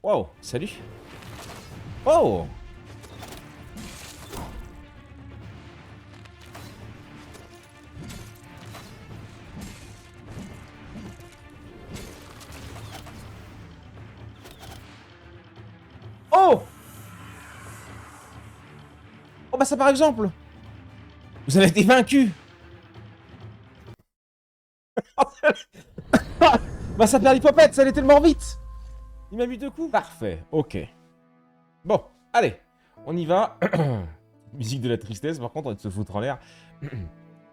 Wow, salut. Oh! Oh! Oh bah ça par exemple! Vous avez été vaincu! Bah ça perd l'hypopète, ça allait tellement vite! Il m'a mis 2 coups. Parfait, ok. Bon, allez, on y va. Musique de la tristesse, par contre, on va se foutre en l'air.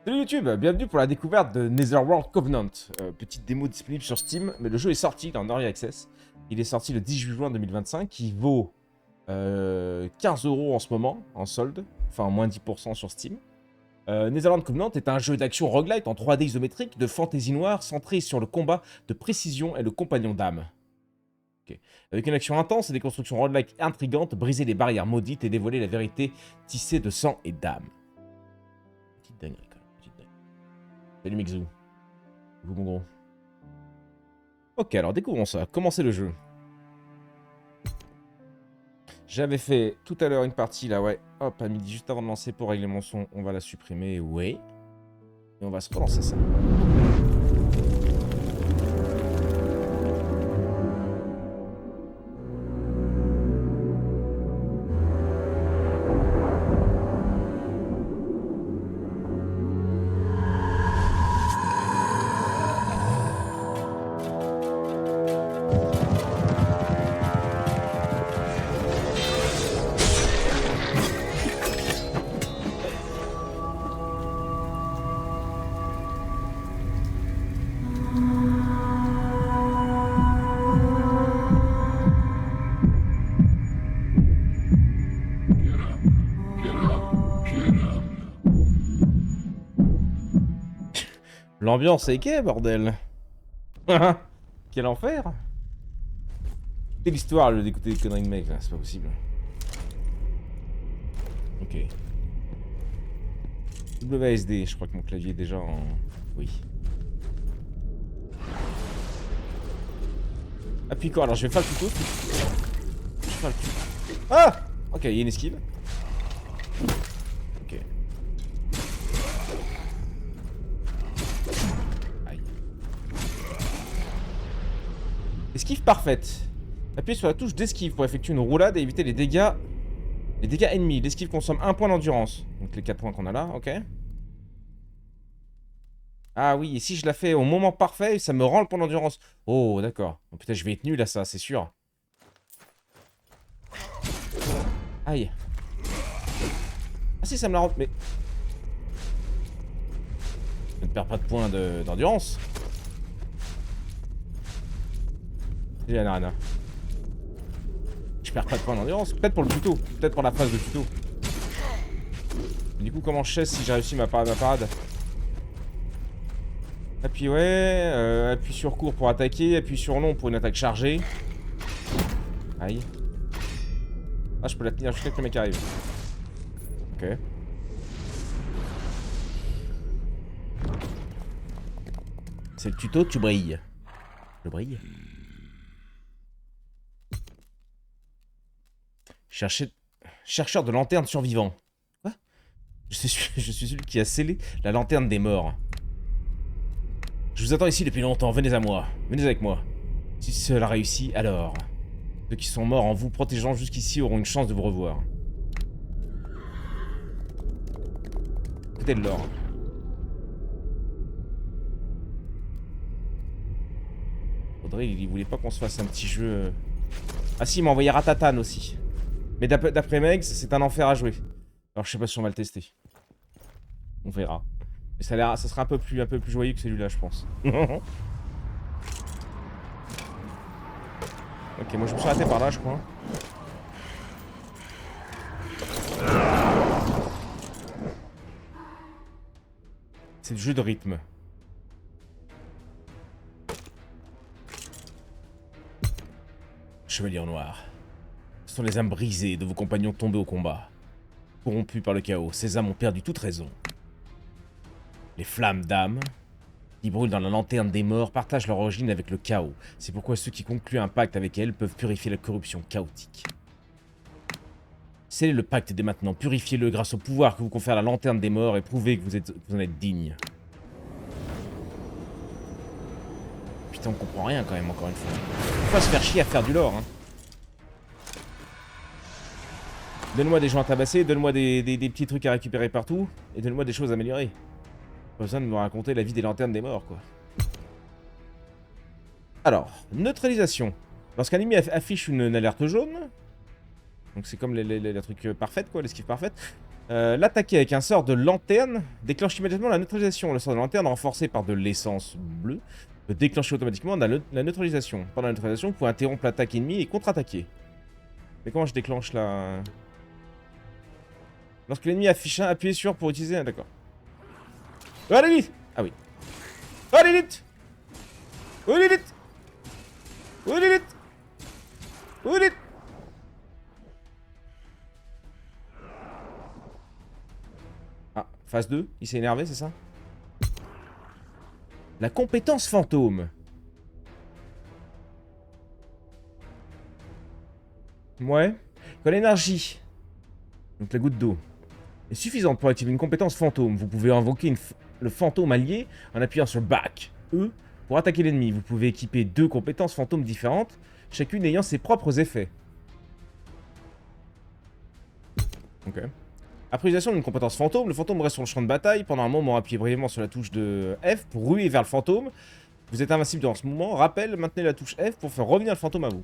Salut YouTube, bienvenue pour la découverte de Netherworld Covenant. Petite démo disponible sur Steam, mais le jeu est sorti, il est en Early Access. Il est sorti le 18 juin 2025, il vaut 15 € en ce moment, en solde, enfin moins 10% sur Steam. Netherworld Covenant est un jeu d'action roguelite en 3D isométrique de fantasy noire centré sur le combat de précision et le compagnon d'âme. Okay. Avec une action intense et des constructions roguelike intrigantes, briser les barrières maudites et dévoiler la vérité tissée de sang et d'âme. Petite dinguerie, quand même. Petite dinguerie. Salut Mixou. Vous, mon gros. Ok, alors découvrons ça. Comment c'est le jeu? J'avais fait tout à l'heure une partie là, ouais. Hop, à midi, juste avant de lancer pour régler mon son. On va la supprimer, ouais. Et on va se relancer ça. L'ambiance est ok, bordel. Quel enfer. C'est l'histoire, le d'écouter des conneries de mec, là, c'est pas possible. Ok. WASD, je crois que mon clavier est déjà en... Oui. Appuie quoi? Alors je vais faire le tuto. Je vais faire le tuto. Ah! Ok, il y a une esquive. Ok. Aïe. Esquive parfaite. Appuyez sur la touche d'esquive pour effectuer une roulade et éviter les dégâts ennemis. L'esquive consomme 1 point d'endurance. Donc les 4 points qu'on a là, ok. Ah oui, et si je la fais au moment parfait, ça me rend le point d'endurance. Oh, d'accord. Oh, putain, je vais être nul à ça, c'est sûr. Aïe. Ah si, ça me la rend... Mais... Je ne perds pas de points d'endurance. J'ai la nana. Je perds pas de points d'endurance. Peut-être pour le tuto. Peut-être pour la phase de tuto. Du coup, comment je sais si j'ai réussi ma parade? Appuie, ouais. Appuie sur court pour attaquer. Appuie sur long pour une attaque chargée. Aïe. Ah, je peux la tenir jusqu'à ce que le mec arrive. Ok. C'est le tuto, tu brilles. Je brille. Chercheur de lanterne survivant. Quoi? Je suis celui qui a scellé la lanterne des morts. Je vous attends ici depuis longtemps, venez à moi. Venez avec moi. Si cela réussit, alors... Ceux qui sont morts en vous protégeant jusqu'ici auront une chance de vous revoir. Écoutez de l'or. Faudrait, il voulait pas qu'on se fasse un petit jeu... Ah si, il m'a envoyé Ratatan aussi. Mais d'après Megs, c'est un enfer à jouer. Alors je sais pas si on va le tester. On verra. Mais ça sera un peu plus joyeux que celui-là, je pense. Ok, moi je me suis arrêté par là, je crois. C'est le jeu de rythme. Chevalier noir. Ce sont les âmes brisées de vos compagnons tombés au combat. Corrompus par le chaos, ces âmes ont perdu toute raison. Les flammes d'âme, qui brûlent dans la lanterne des morts partagent leur origine avec le chaos. C'est pourquoi ceux qui concluent un pacte avec elle peuvent purifier la corruption chaotique. Scellez le pacte dès maintenant, purifiez-le grâce au pouvoir que vous confère la lanterne des morts et prouvez que vous en êtes digne. Putain, on comprend rien quand même, encore une fois. Faut pas se faire chier à faire du lore, hein. Donne-moi des gens à tabasser, donne-moi des petits trucs à récupérer partout, et donne-moi des choses à améliorer. Pas besoin de me raconter la vie des lanternes des morts, quoi. Alors, neutralisation. Lorsqu'un ennemi affiche une alerte jaune, donc c'est comme les trucs parfaits, quoi, l'esquive parfaite, l'attaquer avec un sort de lanterne déclenche immédiatement la neutralisation. Le sort de lanterne, renforcé par de l'essence bleue, peut déclencher automatiquement la neutralisation. Pendant la neutralisation, vous pouvez interrompre l'attaque ennemie et contre-attaquer. Mais comment je déclenche la... Lorsque l'ennemi affiche un, appuyez sur pour utiliser un... D'accord. Allez vite. Ah oui. Allez vite. Allez vite. Allez vite. Allez vite. Ah, phase 2, il s'est énervé, c'est ça? La compétence fantôme. Ouais. Quand l'énergie, donc la goutte d'eau, est suffisante pour activer une compétence fantôme, vous pouvez invoquer le fantôme allié en appuyant sur Back, E, pour attaquer l'ennemi. Vous pouvez équiper 2 compétences fantômes différentes, chacune ayant ses propres effets. Ok. Après utilisation d'une compétence fantôme, le fantôme reste sur le champ de bataille. Pendant un moment, appuyez brièvement sur la touche de F pour ruer vers le fantôme. Vous êtes invincible dans ce moment. Rappel, maintenez la touche F pour faire revenir le fantôme à vous.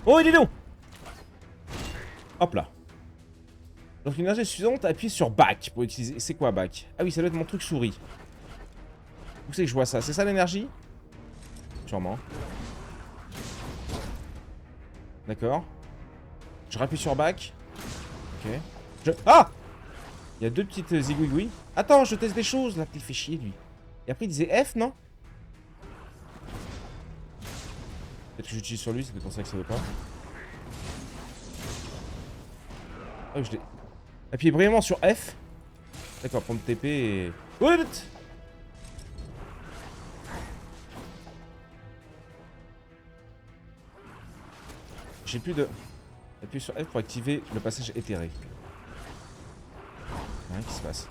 Oh, il est donc. Hop là. Lorsqu'une énergie est suffisante, appuyez sur Back pour utiliser... C'est quoi Back? Ah oui, ça doit être mon truc souris. Où c'est que je vois ça? C'est ça l'énergie? Sûrement. D'accord. Je rappuie sur Back. Ok. Ah! Il y a 2 petites zigouigouis. Attends, je teste des choses là. Il fait chier lui. Et après il disait F, non? Peut-être que j'utilise sur lui, c'est pour ça que ça veut pas. Ah oui, je l'ai. Appuyez brièvement sur F. D'accord, pour me TP et... What? J'ai plus de... Appuyez sur F pour activer le passage éthéré. Rien qui se passe.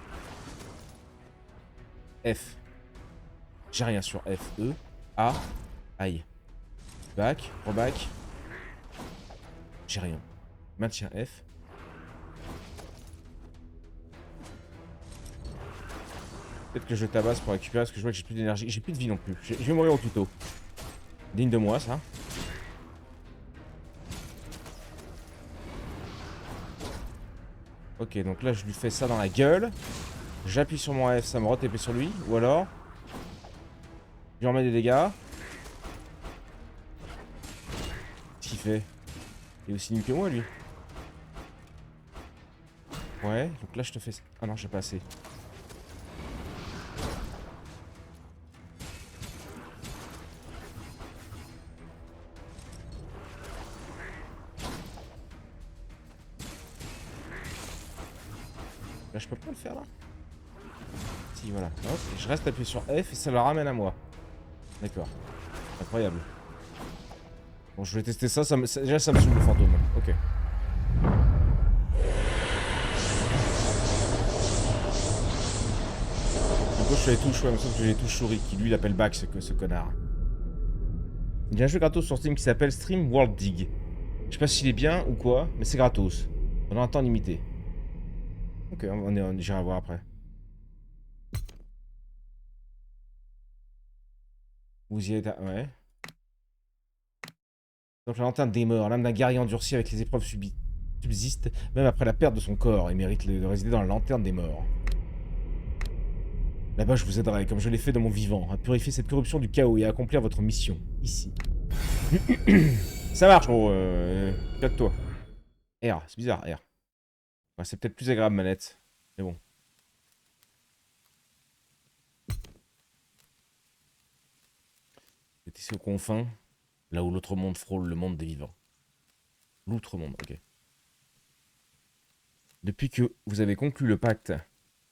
F. J'ai rien sur F. E. A. Aïe. Back. Reback. J'ai rien. Maintiens F. Peut-être que je tabasse pour récupérer parce que je vois que j'ai plus d'énergie. J'ai plus de vie non plus. Je vais mourir au tuto. Digne de moi, ça. Ok, donc là, je lui fais ça dans la gueule. J'appuie sur mon F, ça me re-TP sur lui. Ou alors... Je lui remets des dégâts. Qu'est-ce qu'il fait? Il est aussi nul que moi, lui. Ouais, donc là, je te fais... Ah non, j'ai pas assez. Là, je peux pas le faire, là? Si, voilà. Hop, et je reste appuyé sur F et ça le ramène à moi. D'accord. Incroyable. Bon, je vais tester ça. Déjà, ça me saoule le fantôme. Ok. Du coup, je fais les touches, ouais, sauf que j'ai les touches souris qui lui l'appelle back, ce connard. Il y a un jeu gratos sur Steam qui s'appelle Stream World Dig. Je sais pas s'il est bien ou quoi, mais c'est gratos. Pendant un temps limité. Ok, j'irai voir après. Vous y êtes... Ouais. Donc la lanterne des morts, l'âme d'un guerrier endurci avec les épreuves subies, subsiste même après la perte de son corps et mérite de résider dans la lanterne des morts. Là-bas, je vous aiderai, comme je l'ai fait dans mon vivant, à purifier cette corruption du chaos et à accomplir votre mission, ici. Ça marche, gros, calme-toi. R, c'est bizarre, R. Ouais, c'est peut-être plus agréable, manette. Mais bon. C'est ici aux confins, là où l'autre monde frôle le monde des vivants. L'outre-monde, ok. Depuis que vous avez conclu le pacte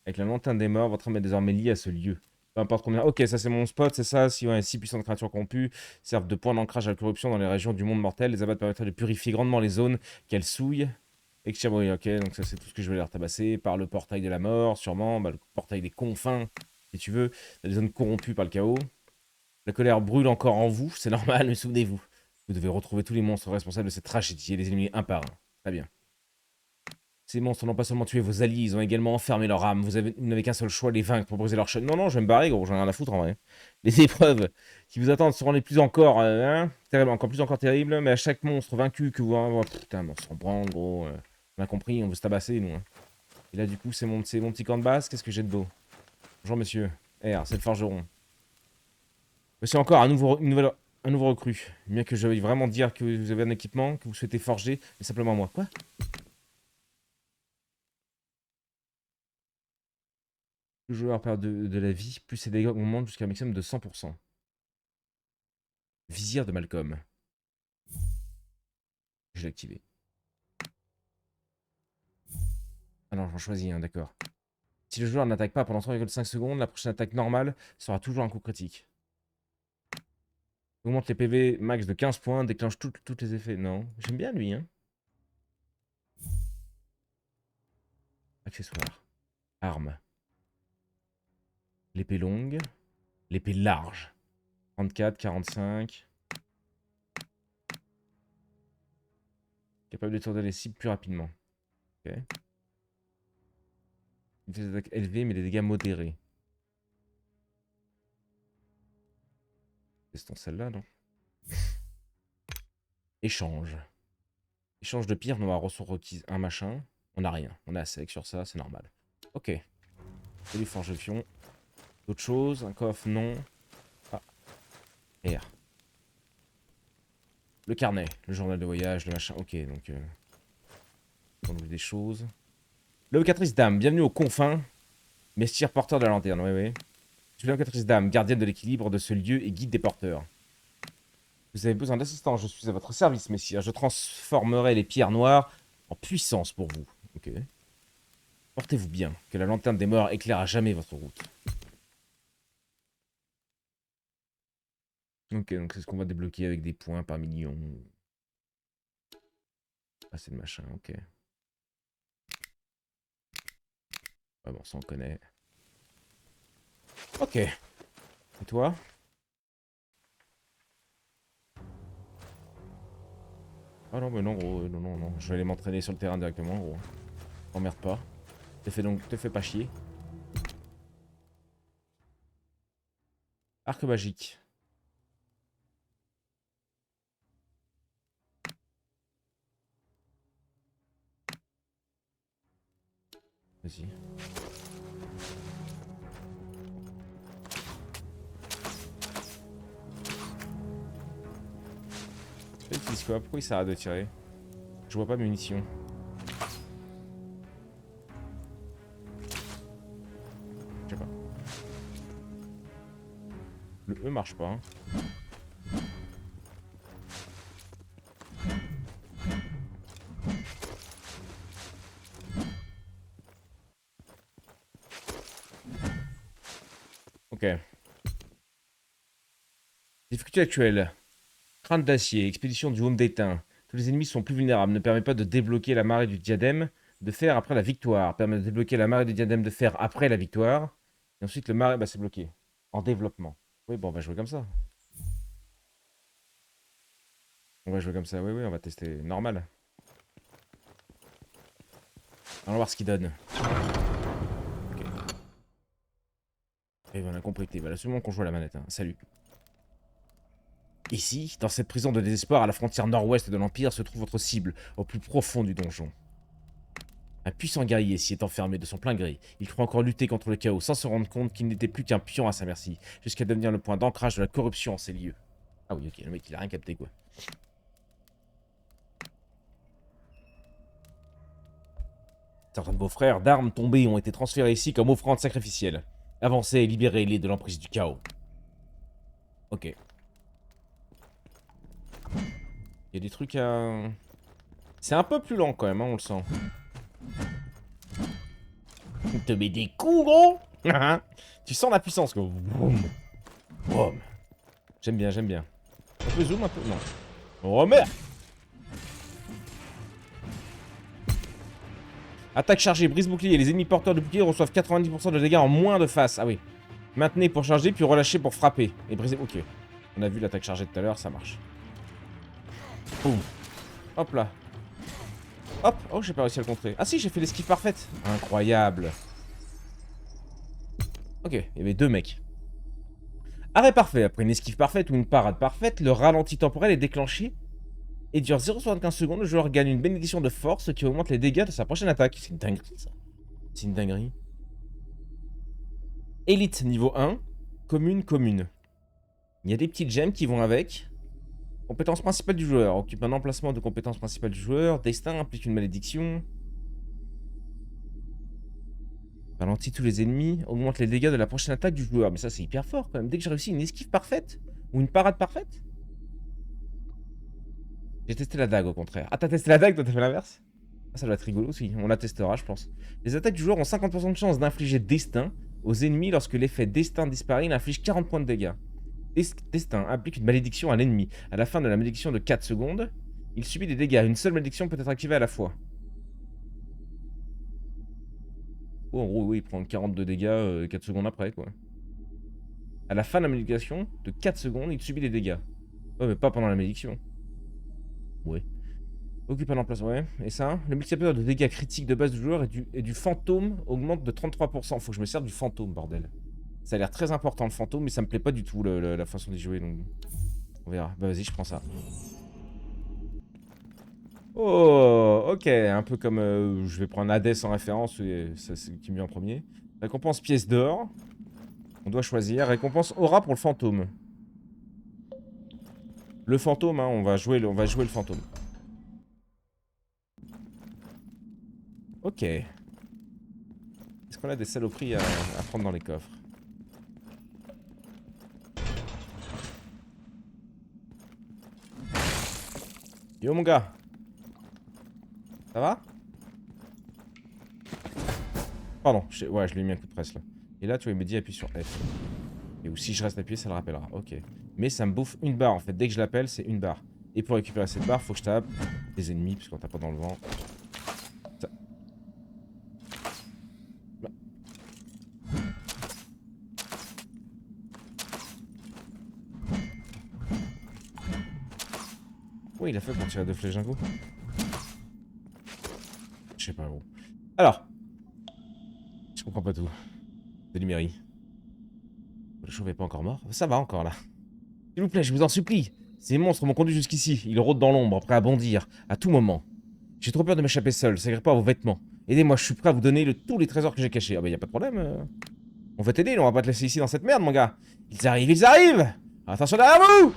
avec la lanterne des morts, votre âme est désormais liée à ce lieu. Peu importe combien. Ok, ça c'est mon spot, c'est ça. Si ouais, 6 puissantes créatures corrompues servent de point d'ancrage à la corruption dans les régions du monde mortel, les abattre permettraient de purifier grandement les zones qu'elles souillent. Oui, ok, donc ça c'est tout ce que je vais leur tabasser. Par le portail de la mort, sûrement. Bah, le portail des confins, si tu veux. Les zones corrompues par le chaos. La colère brûle encore en vous, c'est normal, mais souvenez-vous. Vous devez retrouver tous les monstres responsables de cette tragédie et les éliminer un par un. Très bien. Ces monstres n'ont pas seulement tué vos alliés, ils ont également enfermé leur âme. Vous n'avez qu'un seul choix, les vaincre pour briser leur chaîne. Non, non, je vais me barrer, gros, j'en ai rien à foutre en vrai. Les épreuves qui vous attendent seront les plus encore, terribles, encore plus encore terribles, mais à chaque monstre vaincu que vous... Oh, putain, mais on s'en branle, gros. On a compris, on veut se tabasser, nous. Hein. Et là, du coup, c'est mon petit camp de base. Qu'est-ce que j'ai de beau? Bonjour, monsieur. R, c'est le forgeron. Monsieur, encore un nouveau recrue. Bien que je veuille vraiment dire que vous avez un équipement, que vous souhaitez forger, mais simplement moi. Quoi? Le joueur perd de la vie, plus ses dégâts augmentent jusqu'à un maximum de 100%. Vizir de Malcolm. Je l'ai activé. Ah non, j'en choisis un, d'accord. Si le joueur n'attaque pas pendant 3,5 secondes, la prochaine attaque normale sera toujours un coup critique. Augmente les PV max de 15 points, déclenche tous les effets. Non, j'aime bien lui, hein. Accessoires. Armes. L'épée longue. L'épée large. 34, 45. Capable de tourner les cibles plus rapidement. Ok. Une vitesse d'attaque élevée, mais des dégâts modérés. Testons celle-là, non? Échange. Échange de pierre noire, ressources requises, un machin. On n'a rien. On est à sec sur ça, c'est normal. Ok. Salut forge fion. D'autres choses, un coffre, non. Ah. R. Le carnet, le journal de voyage, le machin. Ok, donc... on ouvre des choses. L'évocatrice d'âme, bienvenue aux confins. Messire porteur de la lanterne, oui, oui. Je suis l'évocatrice d'âme, gardienne de l'équilibre de ce lieu et guide des porteurs. Vous avez besoin d'assistance, je suis à votre service, messire. Je transformerai les pierres noires en puissance pour vous. Ok. Portez-vous bien, que la lanterne des morts éclaire à jamais votre route. Ok, donc c'est ce qu'on va débloquer avec des points par million. Ah, c'est le machin, ok. Ah bon, ça on connaît. Ok. Et toi? Ah non, mais non, gros, non, non, non. Je vais aller m'entraîner sur le terrain directement, gros. T'emmerde pas. Te fais pas chier. Arc magique. Vas-y. Il utilise quoi? Pourquoi il s'arrête de tirer? Je vois pas mes munitions. Je sais pas. Le E marche pas. Hein. Ok. Difficulté actuelle. Crâne d'acier, expédition du Home d'étain. Tous les ennemis sont plus vulnérables. Ne permet pas de débloquer la marée du diadème de fer après la victoire. Permet de débloquer la marée du diadème de fer après la victoire. Et ensuite le marée, bah c'est bloqué. En développement. Oui, bon, on va jouer comme ça. On va jouer comme ça, oui, oui, on va tester normal. On va voir ce qu'il donne. Ok. Et on a compris que t'es voilà, absolument qu'on joue à la manette. Hein. Salut. Ici, dans cette prison de désespoir à la frontière nord-ouest de l'Empire, se trouve votre cible, au plus profond du donjon. Un puissant guerrier s'y est enfermé de son plein gré. Il croit encore lutter contre le chaos sans se rendre compte qu'il n'était plus qu'un pion à sa merci, jusqu'à devenir le point d'ancrage de la corruption en ces lieux. Ah oui, ok, le mec il a rien capté quoi. Certains de vos frères d'armes tombés ont été transférés ici comme offrande sacrificielle. Avancez et libérez-les de l'emprise du chaos. Ok. Il y a des trucs à... C'est un peu plus lent quand même, hein, on le sent. On te met des coups, gros. Tu sens la puissance, quoi. Vroom. Vroom. J'aime bien, j'aime bien. Un peu zoom, un peu... Non. Oh merde! Attaque chargée, brise bouclier. Les ennemis porteurs de bouclier reçoivent 90% de dégâts en moins de face. Ah oui. Maintenez pour charger, puis relâchez pour frapper. Et briser... Ok. On a vu l'attaque chargée tout à l'heure, ça marche. Boum. Hop là. Hop. Oh, j'ai pas réussi à le contrer. Ah si, j'ai fait l'esquive parfaite. Incroyable. Ok, il y avait 2 mecs. Arrêt parfait. Après une esquive parfaite ou une parade parfaite, le ralenti temporel est déclenché et dure 0,75 secondes. Le joueur gagne une bénédiction de force qui augmente les dégâts de sa prochaine attaque. C'est une dinguerie, ça. C'est une dinguerie. Élite niveau 1. Commune, commune. Il y a des petites gemmes qui vont avec. Compétence principale du joueur. Occupe un emplacement de compétence principale du joueur. Destin implique une malédiction. Ralentit tous les ennemis. Augmente les dégâts de la prochaine attaque du joueur. Mais ça, c'est hyper fort quand même. Dès que j'ai réussi une esquive parfaite. Ou une parade parfaite. J'ai testé la dague au contraire. Ah, t'as testé la dague, toi t'as fait l'inverse? Ah, ça doit être rigolo aussi. On la testera, je pense. Les attaques du joueur ont 50% de chance d'infliger destin aux ennemis. Lorsque l'effet destin disparaît, il inflige 40 points de dégâts. Destin implique une malédiction à l'ennemi. À la fin de la malédiction de 4 secondes, il subit des dégâts. Une seule malédiction peut être activée à la fois. Oh, en gros, oui, il prend 42 dégâts 4 secondes après, quoi. À la fin de la malédiction de 4 secondes, il subit des dégâts. Ouais, mais pas pendant la malédiction. Ouais. Occupe un emplacement, ouais. Et ça, le multiplicateur de dégâts critiques de base du joueur et du fantôme augmente de 33%. Faut que je me serve du fantôme, bordel. Ça a l'air très important le fantôme, mais ça me plaît pas du tout la façon d'y jouer, donc on verra. Bah vas-y, je prends ça. Oh, ok, un peu comme je vais prendre Hades en référence, c'est qui me vient en premier. Récompense pièce d'or. On doit choisir. Récompense aura pour le fantôme. Le fantôme, hein, on va jouer le fantôme. Ok. Est-ce qu'on a des saloperies à prendre dans les coffres? Yo mon gars. Ça va? Pardon, ouais, je lui ai mis un coup de presse là. Et là, tu vois, il me dit appuie sur F. Et ou si je reste appuyé, ça le rappellera. Ok. Mais ça me bouffe une barre en fait. Dès que je l'appelle, c'est une barre. Et pour récupérer cette barre, faut que je tape des ennemis, puisqu'on tape pas dans le vent. Ça... Bah. Oui, il a fait pour tirer 2 flèches d'un coup. Je sais pas, gros. Alors. Je comprends pas tout. De Lumérie. Le chauve est pas encore mort. Ça va encore là. S'il vous plaît, je vous en supplie. Ces monstres m'ont conduit jusqu'ici. Ils rôdent dans l'ombre, prêts à bondir, à tout moment. J'ai trop peur de m'échapper seul, ça irait pas à vos vêtements. Aidez-moi, je suis prêt à vous donner tous les trésors que j'ai cachés. Ah bah y a pas de problème. On va t'aider, on va pas te laisser ici dans cette merde, mon gars. Ils arrivent, ils arrivent. Attention derrière vous.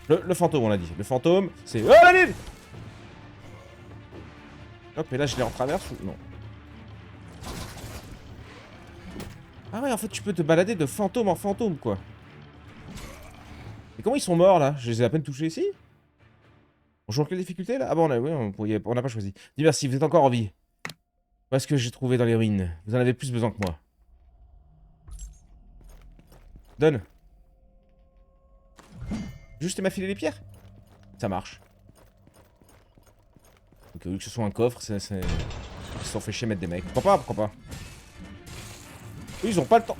Le fantôme, on l'a dit. Le fantôme, c'est... Oh, la lune. Hop, et là, je les retraverse ou... Non. Ah ouais, en fait, tu peux te balader de fantôme en fantôme, quoi. Et comment ils sont morts, là? Je les ai à peine touchés ici. On joue en quelle difficulté, là? Ah bon, oui, on n'a pas choisi. Dis merci, vous êtes encore en vie. Voilà ce que j'ai trouvé dans les ruines. Vous en avez plus besoin que moi. Donne. Juste m'affiler les pierres. Ça marche. Donc, vu que ce soit un coffre, ils se sont fait chier mettre des mecs. Pourquoi pas? Eux, ils ont pas le temps.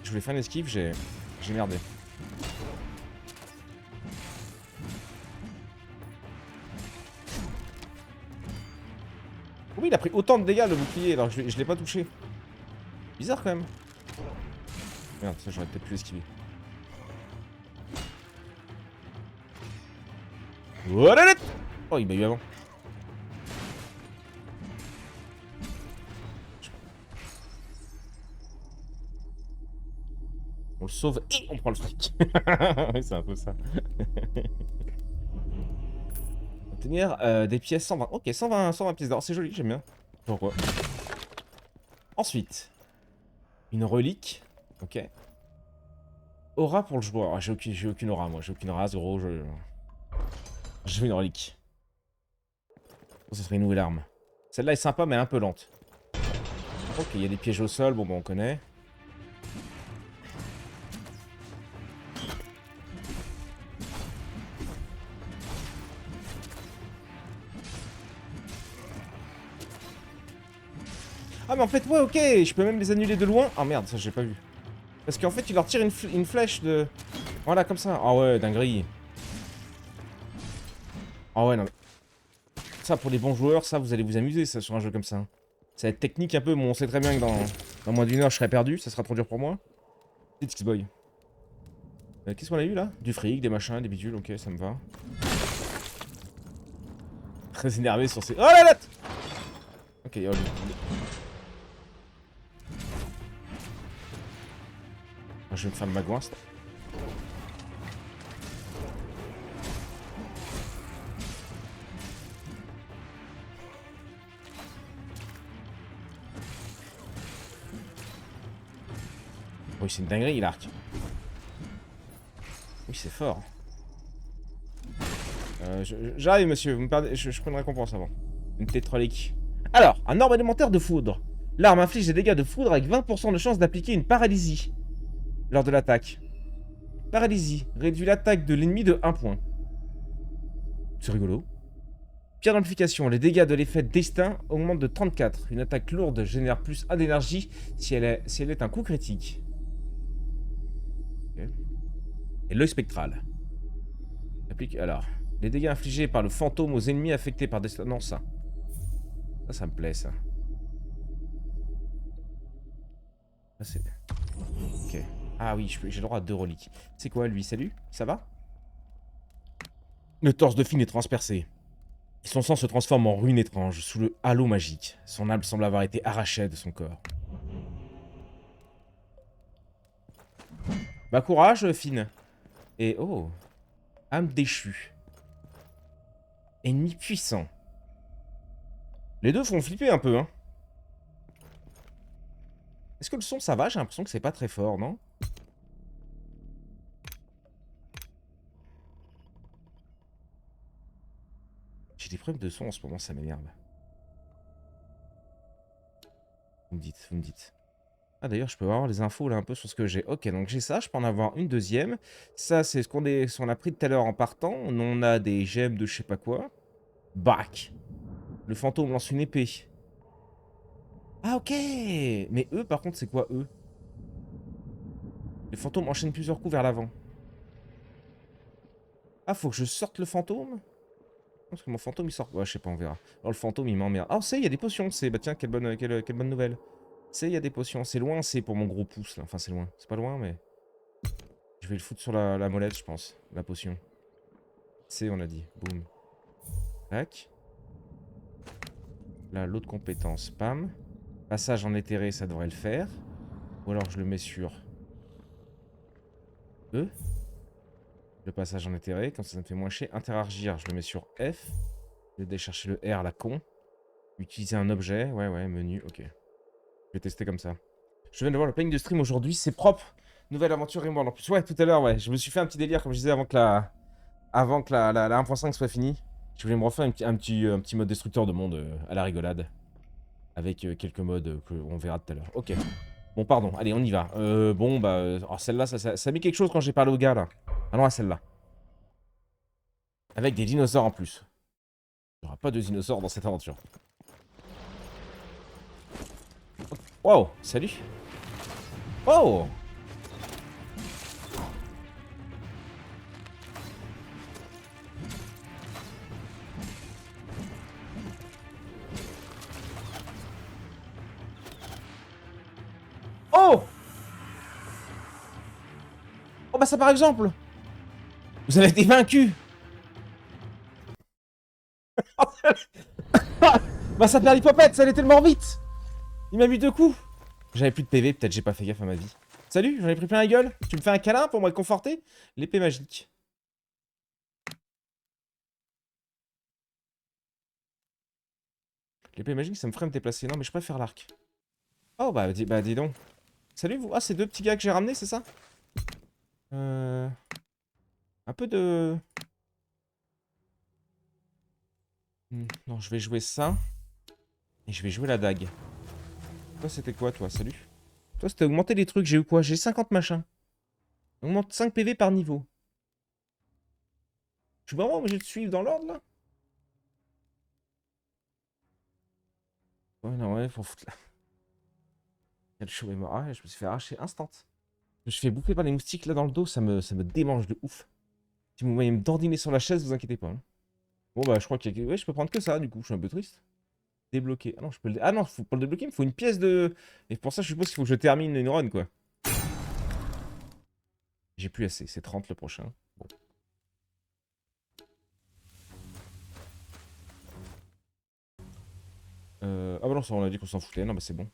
Je voulais faire une esquive, j'ai merdé. Oui, il a pris autant de dégâts le bouclier alors que je l'ai pas touché. Bizarre quand même. Merde, ça j'aurais peut-être pu esquiver. Oh, il m'a eu avant. On le sauve et on prend le fric. Oui, c'est un peu ça. Obtenir des pièces 120. Ok, 120 pièces d'or, c'est joli, j'aime bien. Pourquoi? Ensuite, une relique. Ok. Aura pour le joueur. Ah, j'ai aucune aura, moi. J'ai aucune aura, gros. Je veux une relique. Oh, ça serait une nouvelle arme. Celle-là est sympa, mais un peu lente. Ok, il y a des pièges au sol. Bon, bah, on connaît. Ah, mais en fait, ouais, ok. Je peux même les annuler de loin. Ah, merde, ça, j'ai pas vu. Parce qu'en fait, il leur tire une flèche de... Voilà, comme ça. Ah ouais, dinguerie. Ah ouais, non. Ça, pour les bons joueurs, ça, vous allez vous amuser, ça, sur un jeu comme ça. Ça va être technique un peu, mais on sait très bien que dans moins d'une heure, je serai perdu. Ça sera trop dur pour moi. Petit X-Boy. Qu'est-ce qu'on a eu, là? Du fric, des machins, des bidules. Ok, ça me va. Très énervé sur ces... Oh la latte. Ok, oh, je vais me faire le magouin. Oui, c'est une dinguerie, l'arc. Oui, c'est fort. J'arrive, monsieur. Vous me perdez... je prends une récompense avant. Une tétrolique. Alors, un orbe élémentaire de foudre. L'arme inflige des dégâts de foudre avec 20% de chance d'appliquer une paralysie lors de l'attaque. Paralysie. Réduit l'attaque de l'ennemi de 1 point. C'est rigolo. Pierre d'amplification. Les dégâts de l'effet destin augmentent de 34. Une attaque lourde génère plus 1 d'énergie si elle est un coup critique. Okay. Et l'œil spectral. Applique. Alors. Les dégâts infligés par le fantôme aux ennemis affectés par destin. Non, ça. Ça me plaît, ça. Ça, c'est... Ok. Ah oui, j'ai le droit à 2 reliques. C'est quoi, lui? Salut? Ça va? Le torse de Finn est transpercé. Son sang se transforme en ruine étrange, sous le halo magique. Son âme semble avoir été arrachée de son corps. Bah courage, Finn. Et oh, âme déchue. Ennemi puissant. Les deux font flipper un peu, hein. Est-ce que le son, ça va? J'ai l'impression que c'est pas très fort, non? J'ai des problèmes de son en ce moment, ça m'énerve. Vous me dites, vous me dites. Ah d'ailleurs, je peux avoir les infos là un peu sur ce que j'ai. Ok, donc j'ai ça, je peux en avoir une deuxième. Ça, c'est ce qu'on a pris tout à l'heure en partant. On a des gemmes de je sais pas quoi. Bac. Le fantôme lance une épée. Ah ok. Mais eux, par contre, c'est quoi eux? Les fantômes enchaînent plusieurs coups vers l'avant. Ah, faut que je sorte le fantôme? Parce que mon fantôme il sort. Ouais, je sais pas, on verra. Alors le fantôme il m'emmerde. Ah, c'est, il y a des potions. C'est, bah tiens, quelle bonne nouvelle. C'est, il y a des potions. C'est loin, c'est pour mon gros pouce là. Enfin, c'est loin. C'est pas loin, mais. Je vais le foutre sur la molette, je pense. La potion. C'est, on a dit. Boum. Tac. Là, l'autre compétence. Pam. Passage en éthéré, ça devrait le faire. Ou alors je le mets sur. E. Le passage en éthéré, comme ça me fait moins chier. Interagir, je le mets sur F. Je vais chercher le R, la con. Utiliser un objet, ouais, menu, ok. Je vais tester comme ça. Je viens de voir le planning de stream aujourd'hui, c'est propre. Nouvelle aventure Rimworld. En plus, ouais, tout à l'heure, ouais. Je me suis fait un petit délire, comme je disais, avant que la 1.5 soit finie. Je voulais me refaire un petit mode destructeur de monde à la rigolade. Avec quelques modes qu'on verra tout à l'heure. Ok. Bon, pardon, allez, on y va. Bon, bah... alors celle-là, ça a mis quelque chose quand j'ai parlé au gars, là. Allons à celle-là. Avec des dinosaures en plus. Il n'y aura pas de dinosaures dans cette aventure. Wow, salut. Oh. Oh. Oh bah ça par exemple. Vous avez été vaincu. Bah ça perd l'hypopète, ça allait tellement vite. Il m'a mis 2 coups. J'avais plus de PV, peut-être j'ai pas fait gaffe à ma vie. Salut, j'en ai pris plein la gueule. Tu me fais un câlin pour me réconforter? L'épée magique. L'épée magique, ça me ferait me déplacer. Non, mais je préfère l'arc. Oh, bah dis donc. Salut, vous. Ah, c'est 2 petits gars que j'ai ramenés, c'est ça? Un peu de... Non, je vais jouer ça. Et je vais jouer la dague. Toi, c'était quoi, toi? Salut. Toi, c'était augmenter les trucs. J'ai eu quoi? J'ai 50 machins. Augmente 5 PV par niveau. Je suis vraiment obligé de suivre dans l'ordre, là? Ouais, non, ouais, faut foutre là. Quel chaud est mort. Ah, je me suis fait arracher instant. Je me suis fait bouffer par les moustiques, là, dans le dos. Ça me démange de ouf. Si vous voyez me dandiner sur la chaise, vous inquiétez pas. Hein. Bon, bah, je crois qu'il y a... Ouais, je peux prendre que ça, du coup. Je suis un peu triste. Débloquer. Ah non, je peux le... Ah non, pour le débloquer, il me faut une pièce de... Et pour ça, je suppose qu'il faut que je termine une run, quoi. J'ai plus assez. C'est 30 le prochain. Bon. Ah bah non, ça, on a dit qu'on s'en foutait. Non, bah c'est bon.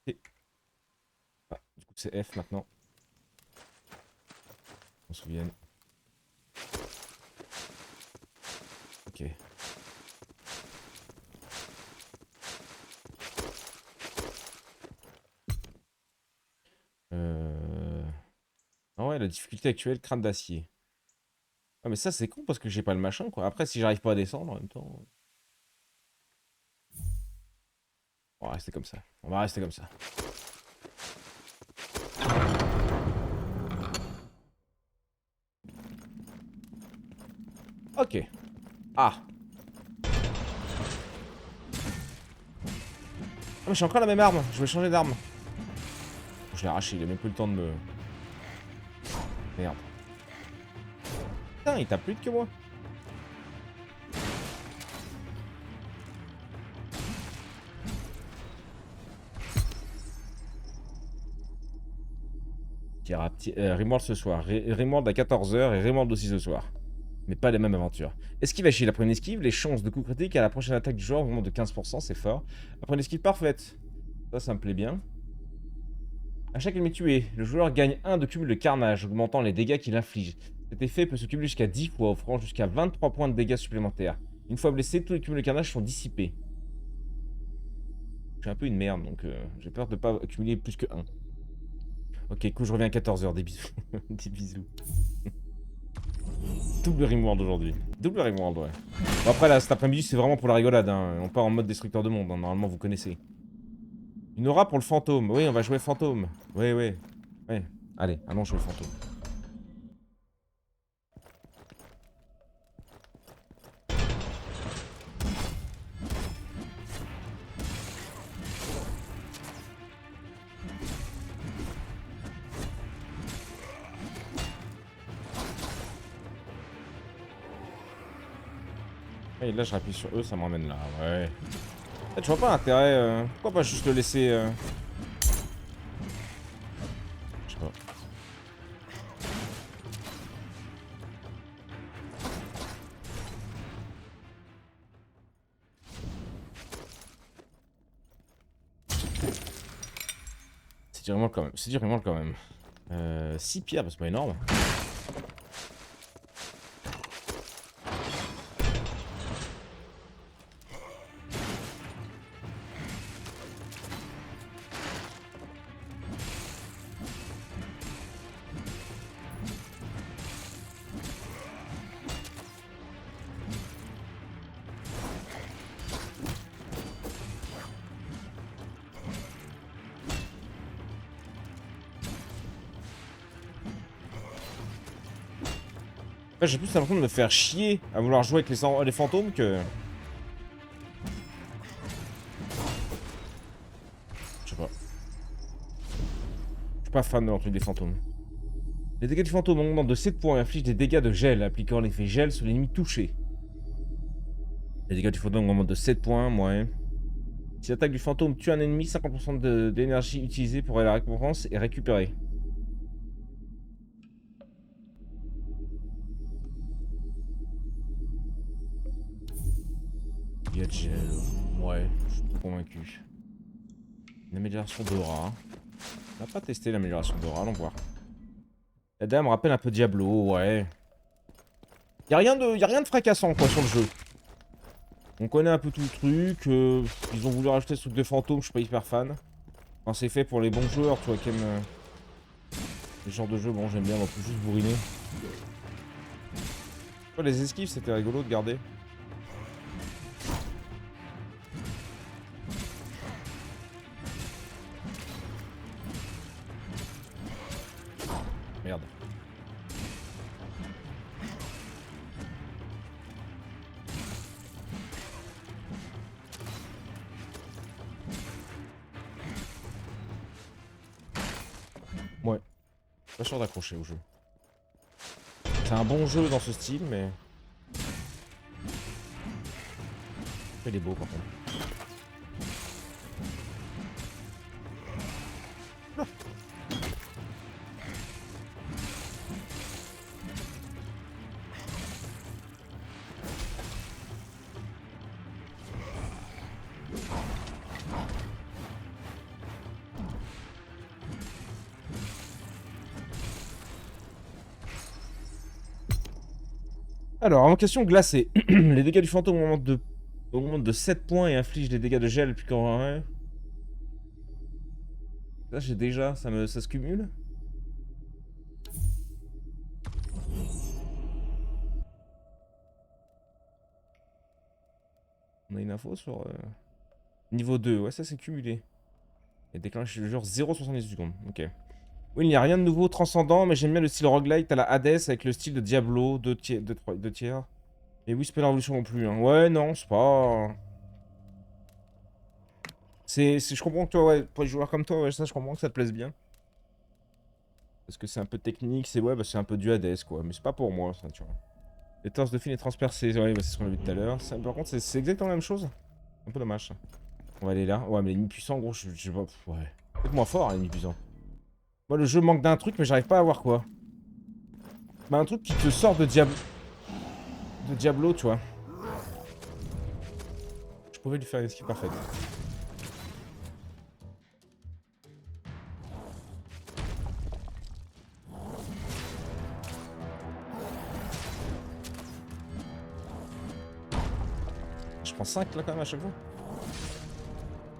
Et... Ah, du coup, c'est F maintenant. On se souvienne. Ok. Ah ouais, la difficulté actuelle, crâne d'acier. Ah mais ça c'est con parce que j'ai pas le machin quoi. Après si j'arrive pas à descendre en même temps... On va rester comme ça. On va rester comme ça. Ok. Ah. Ah mais j'ai encore la même arme. Je vais changer d'arme. Je l'ai arraché, il a même plus le temps de me... Merde. Putain, il tape plus vite que moi. Rimworld ce soir. Rimworld à 14 h et Rimworld aussi ce soir. Mais pas les mêmes aventures. Esquive Achille. Après une esquive, les chances de coup critique à la prochaine attaque du joueur augmentent de 15%, c'est fort. Après une esquive parfaite. Ça me plaît bien. À chaque ennemi tué, le joueur gagne 1 de cumul de carnage, augmentant les dégâts qu'il inflige. Cet effet peut se cumuler jusqu'à 10 fois, offrant jusqu'à 23 points de dégâts supplémentaires. Une fois blessé, tous les cumuls de carnage sont dissipés. Je suis un peu une merde, donc j'ai peur de ne pas accumuler plus que 1. Ok, cool, je reviens à 14 h, des bisous. Des bisous. Double Rimworld aujourd'hui. Double Rimworld, ouais. Bon, après, là, cet après-midi, c'est vraiment pour la rigolade. Hein. On part en mode destructeur de monde, hein. Normalement, vous connaissez. Une aura pour le fantôme. Oui, on va jouer fantôme. Oui, oui. Ouais. Allez, allons jouer fantôme. Et là, je rappuie sur eux, ça m'emmène là. Ouais. Je vois pas l'intérêt. Pourquoi pas juste le laisser... Je sais pas. C'est du remold quand même. C'est du remold quand même. 6 pierres, bah, c'est pas énorme. J'ai plus l'impression de me faire chier à vouloir jouer avec les fantômes que... Je sais pas. Je suis pas fan de l'entrée des fantômes. Les dégâts du fantôme augmentent de 7 points et infligent des dégâts de gel, appliquant l'effet gel sur l'ennemi touché. Les dégâts du fantôme augmentent de 7 points, ouais. Si l'attaque du fantôme tue un ennemi, 50% d'énergie utilisée pour la récompense est récupérée. Il y a de gel. Ouais, je suis pas convaincu. Une amélioration d'aura. On n'a pas testé l'amélioration d'aura, allons voir. La dame me rappelle un peu Diablo, ouais. Y'a rien de fracassant quoi sur le jeu. On connaît un peu tout le truc. Ils ont voulu rajouter ce truc de fantôme, je suis pas hyper fan. Enfin, c'est fait pour les bons joueurs, tu vois, qui aiment Ce genre de jeu, bon, j'aime bien, on peut juste bourriner. Oh, les esquives, c'était rigolo de garder. Merde. Ouais. Pas sûr d'accrocher au jeu. C'est un bon jeu dans ce style, mais... Il est beau par contre. Alors, invocation glacée. Les dégâts du fantôme augmentent de 7 points et infligent des dégâts de gel puis quand... Ouais. Ça, j'ai déjà... Ça se cumule. On a une info sur... Niveau 2. Ouais, ça c'est cumulé. Et déclenche le genre 0,70 secondes. Ok. Oui, il n'y a rien de nouveau transcendant, mais j'aime bien le style roguelite à la Hades avec le style de Diablo, 2 tiers. Et oui, c'est pas la révolution non plus. Hein. Ouais, non, c'est pas... Je comprends que toi, ouais, pour les joueurs comme toi, ouais, ça, je comprends que ça te plaise bien. Parce que c'est un peu technique, c'est ouais, bah, c'est un peu du Hades, quoi. Mais c'est pas pour moi, ça, tu vois. Les torses de fil est transpercé, ouais, bah, c'est ce qu'on a vu tout à l'heure. Par contre, c'est exactement la même chose. Un peu dommage, ça. On va aller là. Ouais, mais l'ennemi puissant, gros, je sais pas... Ouais. Peut-être moins fort, l'ennemi puissant. Moi, le jeu manque d'un truc, mais j'arrive pas à voir quoi. Bah, un truc qui te sort de Diablo, tu vois. Je pouvais lui faire une esquive parfaite. Je prends 5 là quand même à chaque fois.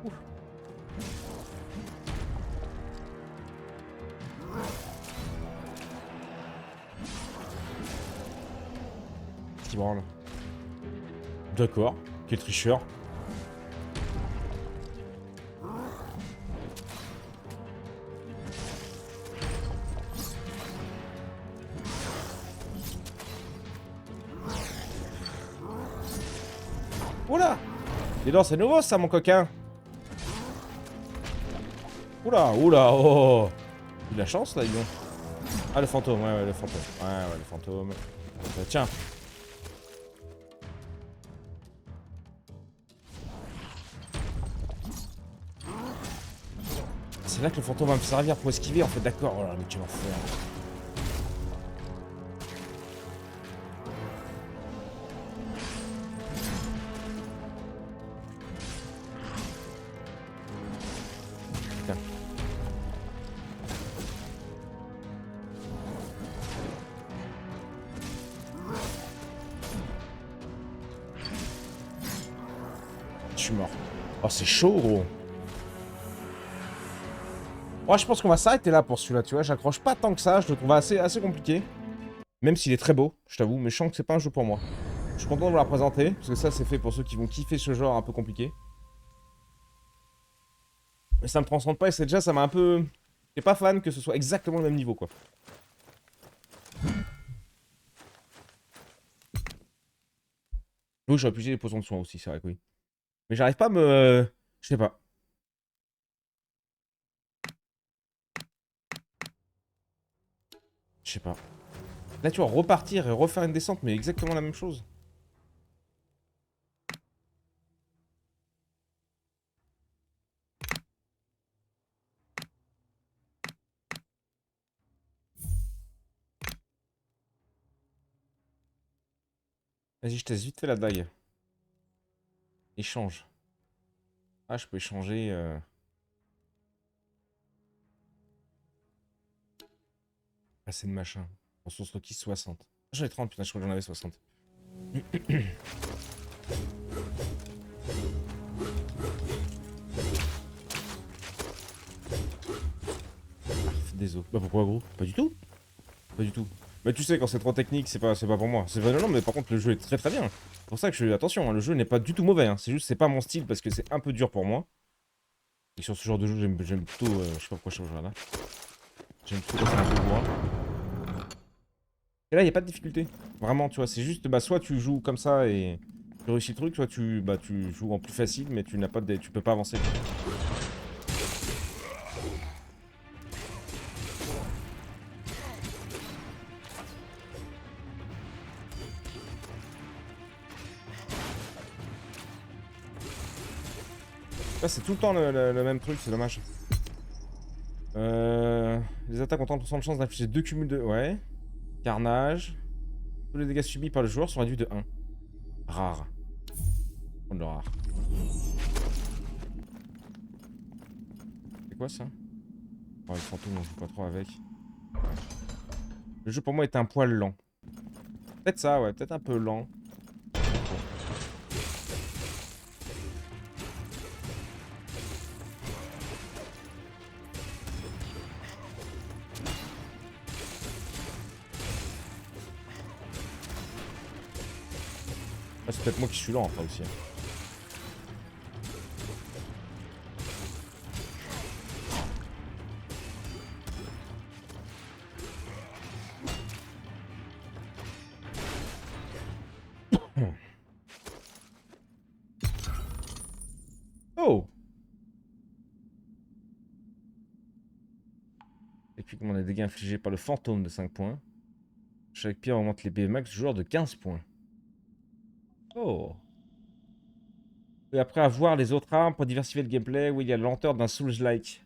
Ouf. Qu'est-ce qui branle? D'accord. Quel tricheur. Oula! Dis donc, c'est nouveau ça, mon coquin! Oula, oula, oh! Il a de la chance là, dis donc. Ah, le fantôme, ouais, le fantôme. Ouais, le fantôme. Tiens. C'est là que le fantôme va me servir pour esquiver, en fait, d'accord. Oh là, mais tu vas faire. Tiens. Je suis mort. Oh, c'est chaud, gros. Ouais, je pense qu'on va s'arrêter là pour celui-là, tu vois. J'accroche pas tant que ça, je le trouve assez compliqué. Même s'il est très beau, je t'avoue, mais je sens que c'est pas un jeu pour moi. Je suis content de vous la présenter, parce que ça, c'est fait pour ceux qui vont kiffer ce genre un peu compliqué. Mais ça me transcende pas, et c'est déjà, ça m'a un peu... Je suis pas fan que ce soit exactement le même niveau, quoi. Oui, j'aurais pu utiliser les potions de soin aussi, c'est vrai que oui. Mais j'arrive pas à me... Je sais pas. Je sais pas. Là, tu vois, repartir et refaire une descente, mais exactement la même chose. Vas-y, je teste vite fait la dague. Échange. Ah, je peux échanger... Assez de machin. Ressources requises 60. J'en ai 30, putain, je crois que j'en avais 60. Désolé. Bah pourquoi gros? Pas du tout. Pas du tout. Mais tu sais quand c'est trop technique c'est pas pour moi. C'est non mais par contre le jeu est très très bien. C'est pour ça que attention, hein, le jeu n'est pas du tout mauvais. Hein. C'est juste c'est pas mon style parce que c'est un peu dur pour moi. Et sur ce genre de jeu j'aime plutôt... je sais pas pourquoi je change là. J'aime plutôt quand c'est un peu loin. Et là il n'y a pas de difficulté. Vraiment tu vois, c'est juste bah soit tu joues comme ça et tu réussis le truc, soit tu joues en plus facile mais tu n'as pas de... tu peux pas avancer. Là c'est tout le temps le même truc, c'est dommage. Les attaques ont 30% de chance d'infliger 2 cumuls de... Ouais. Carnage. Tous les dégâts subis par le joueur sont réduits de 1. Rare. On le rare. C'est quoi ça? Oh, le fantôme, on joue pas trop avec. Le jeu pour moi est un poil lent. Peut-être ça, ouais, peut-être un peu lent. Ah, c'est peut-être moi qui suis lent après aussi. Oh! Équipement des dégâts infligés par le fantôme de 5 points. Chaque pierre augmente les BMX du joueur de 15 points. Oh! Et après avoir les autres armes pour diversifier le gameplay, où il y a la lenteur d'un Souls-like.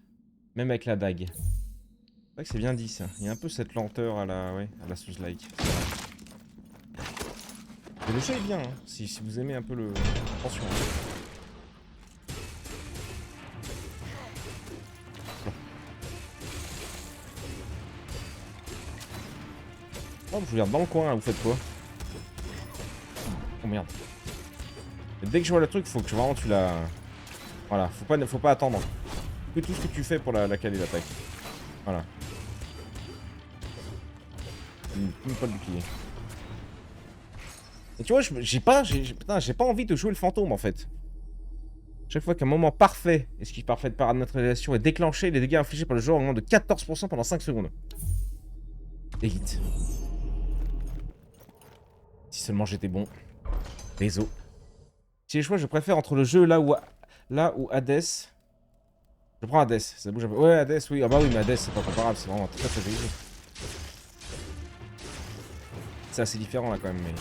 Même avec la dague. C'est vrai que c'est bien dit ça. Il y a un peu cette lenteur à la, ouais, à la Souls-like. Mais le jeu est bien, hein, si vous aimez un peu le... Attention. Oh, je vous regarde dans le coin, là, vous faites quoi? Oh merde. Et dès que je vois le truc, faut que vraiment tu la... Voilà, faut pas attendre. Fais tout ce que tu fais pour la caler l'attaque. Voilà. Une pas de bouclier. Et tu vois, j'ai pas envie de jouer le fantôme en fait. Chaque fois qu'un moment parfait, esquive parfaite paramétrisation est déclenché, les dégâts infligés par le joueur augmentent de 14% pendant 5 secondes. Élite. Si seulement j'étais bon. Désolé. Si j'ai le choix, je préfère entre le jeu là où Hades. Je prends Hades, ça bouge un peu. Ouais, Hades, oui. Ah bah oui, mais Hades, c'est pas comparable, c'est vraiment très très joli. C'est assez différent là quand même, mais...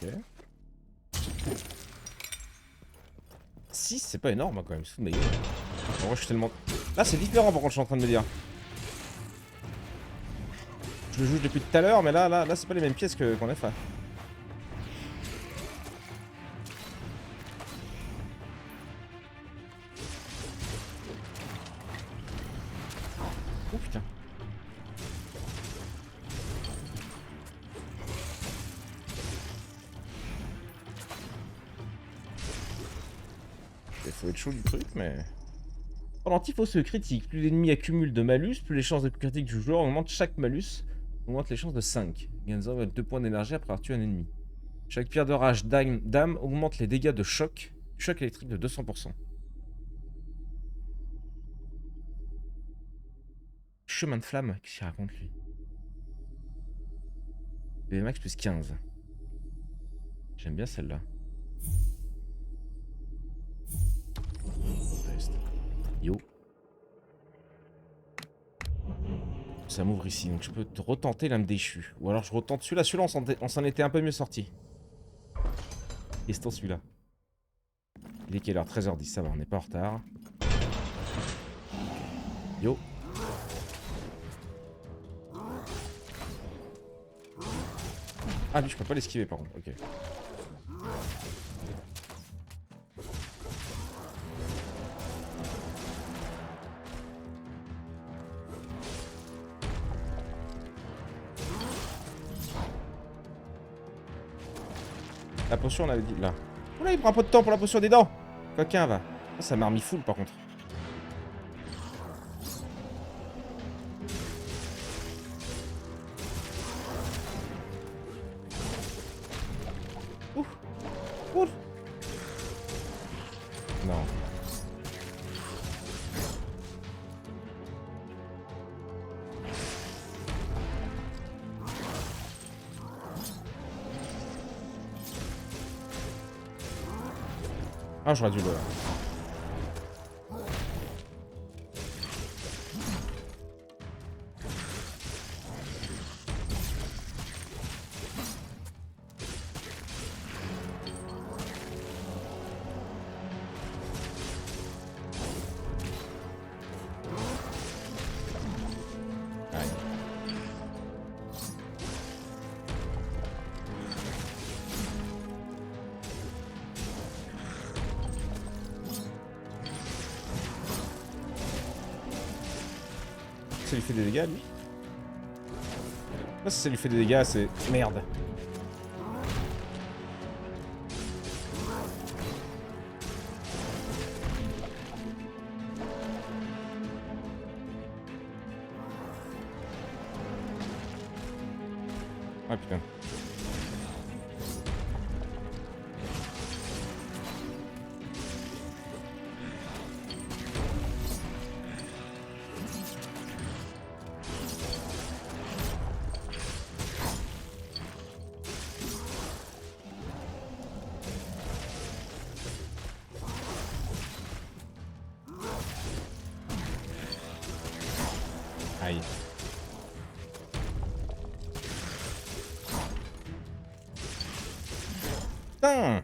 Ok. 6, c'est pas énorme hein, quand même, c'est de ma gueule. En vrai, je suis tellement... Là, c'est différent par contre, je suis en train de me dire. Je le joue depuis tout à l'heure, mais là, c'est pas les mêmes pièces qu'on a fait. Oh putain. Il faut être chaud du truc, mais... Pendant Typhos critique, plus l'ennemi accumule de malus, plus les chances de critique du joueur augmentent. Chaque malus augmente les chances de 5. Ganzo avec 2 points d'énergie après avoir tué un ennemi. Chaque pierre de rage d'âme augmente les dégâts de choc électrique de 200%. Chemin de flamme, qu'est-ce qu'il raconte lui? BMX plus 15. J'aime bien celle-là. Yo. Ça m'ouvre ici, donc je peux te retenter l'âme déchue. Ou alors je retente celui-là. Celui-là, on s'en était un peu mieux sorti. Testons celui-là. Il est quelle heure? 13h10, ça va, on n'est pas en retard. Yo. Ah lui, je peux pas l'esquiver par contre, ok. La potion, on avait dit là. Oula, il prend un peu de temps pour la potion des dents. Coquin, va. Oh, ça m'a remis full par contre. Ouf. Ouf. Non. Ah, j'aurais dû le... Aïe. Ça lui fait des dégâts, lui? Pas si ça lui fait des dégâts, c'est... Merde. Ah putain. Aïe. Putain!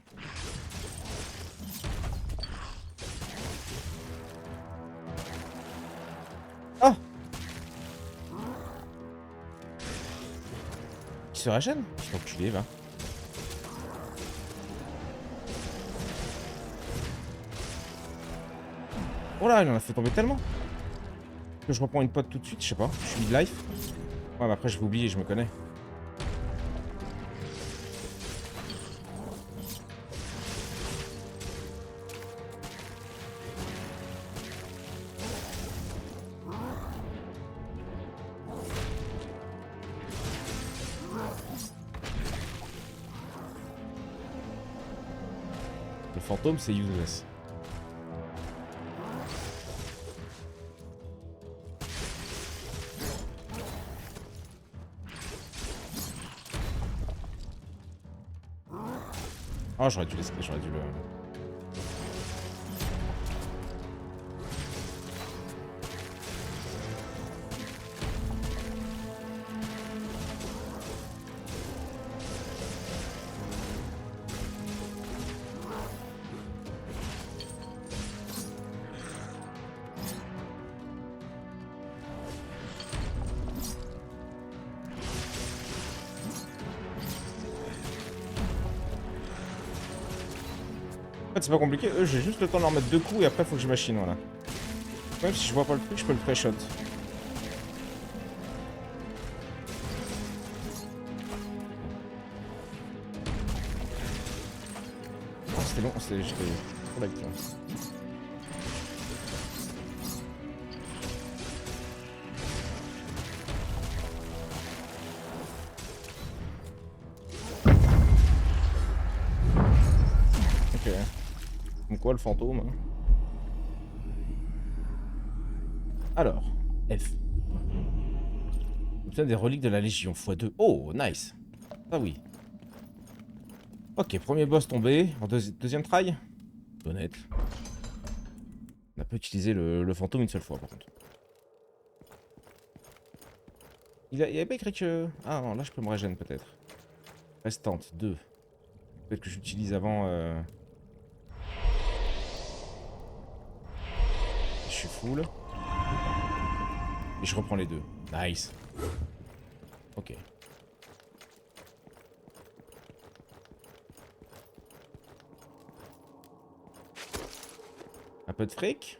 Oh! Il se régène? Putain, enculé, va. Oh là, il en a fait tomber tellement. Que je reprends une pote tout de suite, je sais pas. Je suis mid-life. Ouais, mais après, je vais oublier, je me connais. Le fantôme, c'est useless. Oh, j'aurais dû l'esquiver, j'aurais dû le... En fait, c'est pas compliqué. Eux, j'ai juste le temps de leur mettre 2 coups et après, faut que je machine, voilà. Même si je vois pas le truc, je peux le pré-shot. Oh, c'était long, j'étais trop light, là. Ok. Comme quoi, le fantôme. Hein. Alors, F. Obtient des reliques de la Légion, x2. Oh, nice. Ah oui. Ok, premier boss tombé. En deuxième try. Honnête. On a pas utilisé le fantôme une seule fois, par contre. Il avait pas écrit que... Ah non, là je peux me régénérer peut-être. Restante, 2. Peut-être que j'utilise avant... Je suis full. Et je reprends les 2. Nice. Ok. Un peu de fric.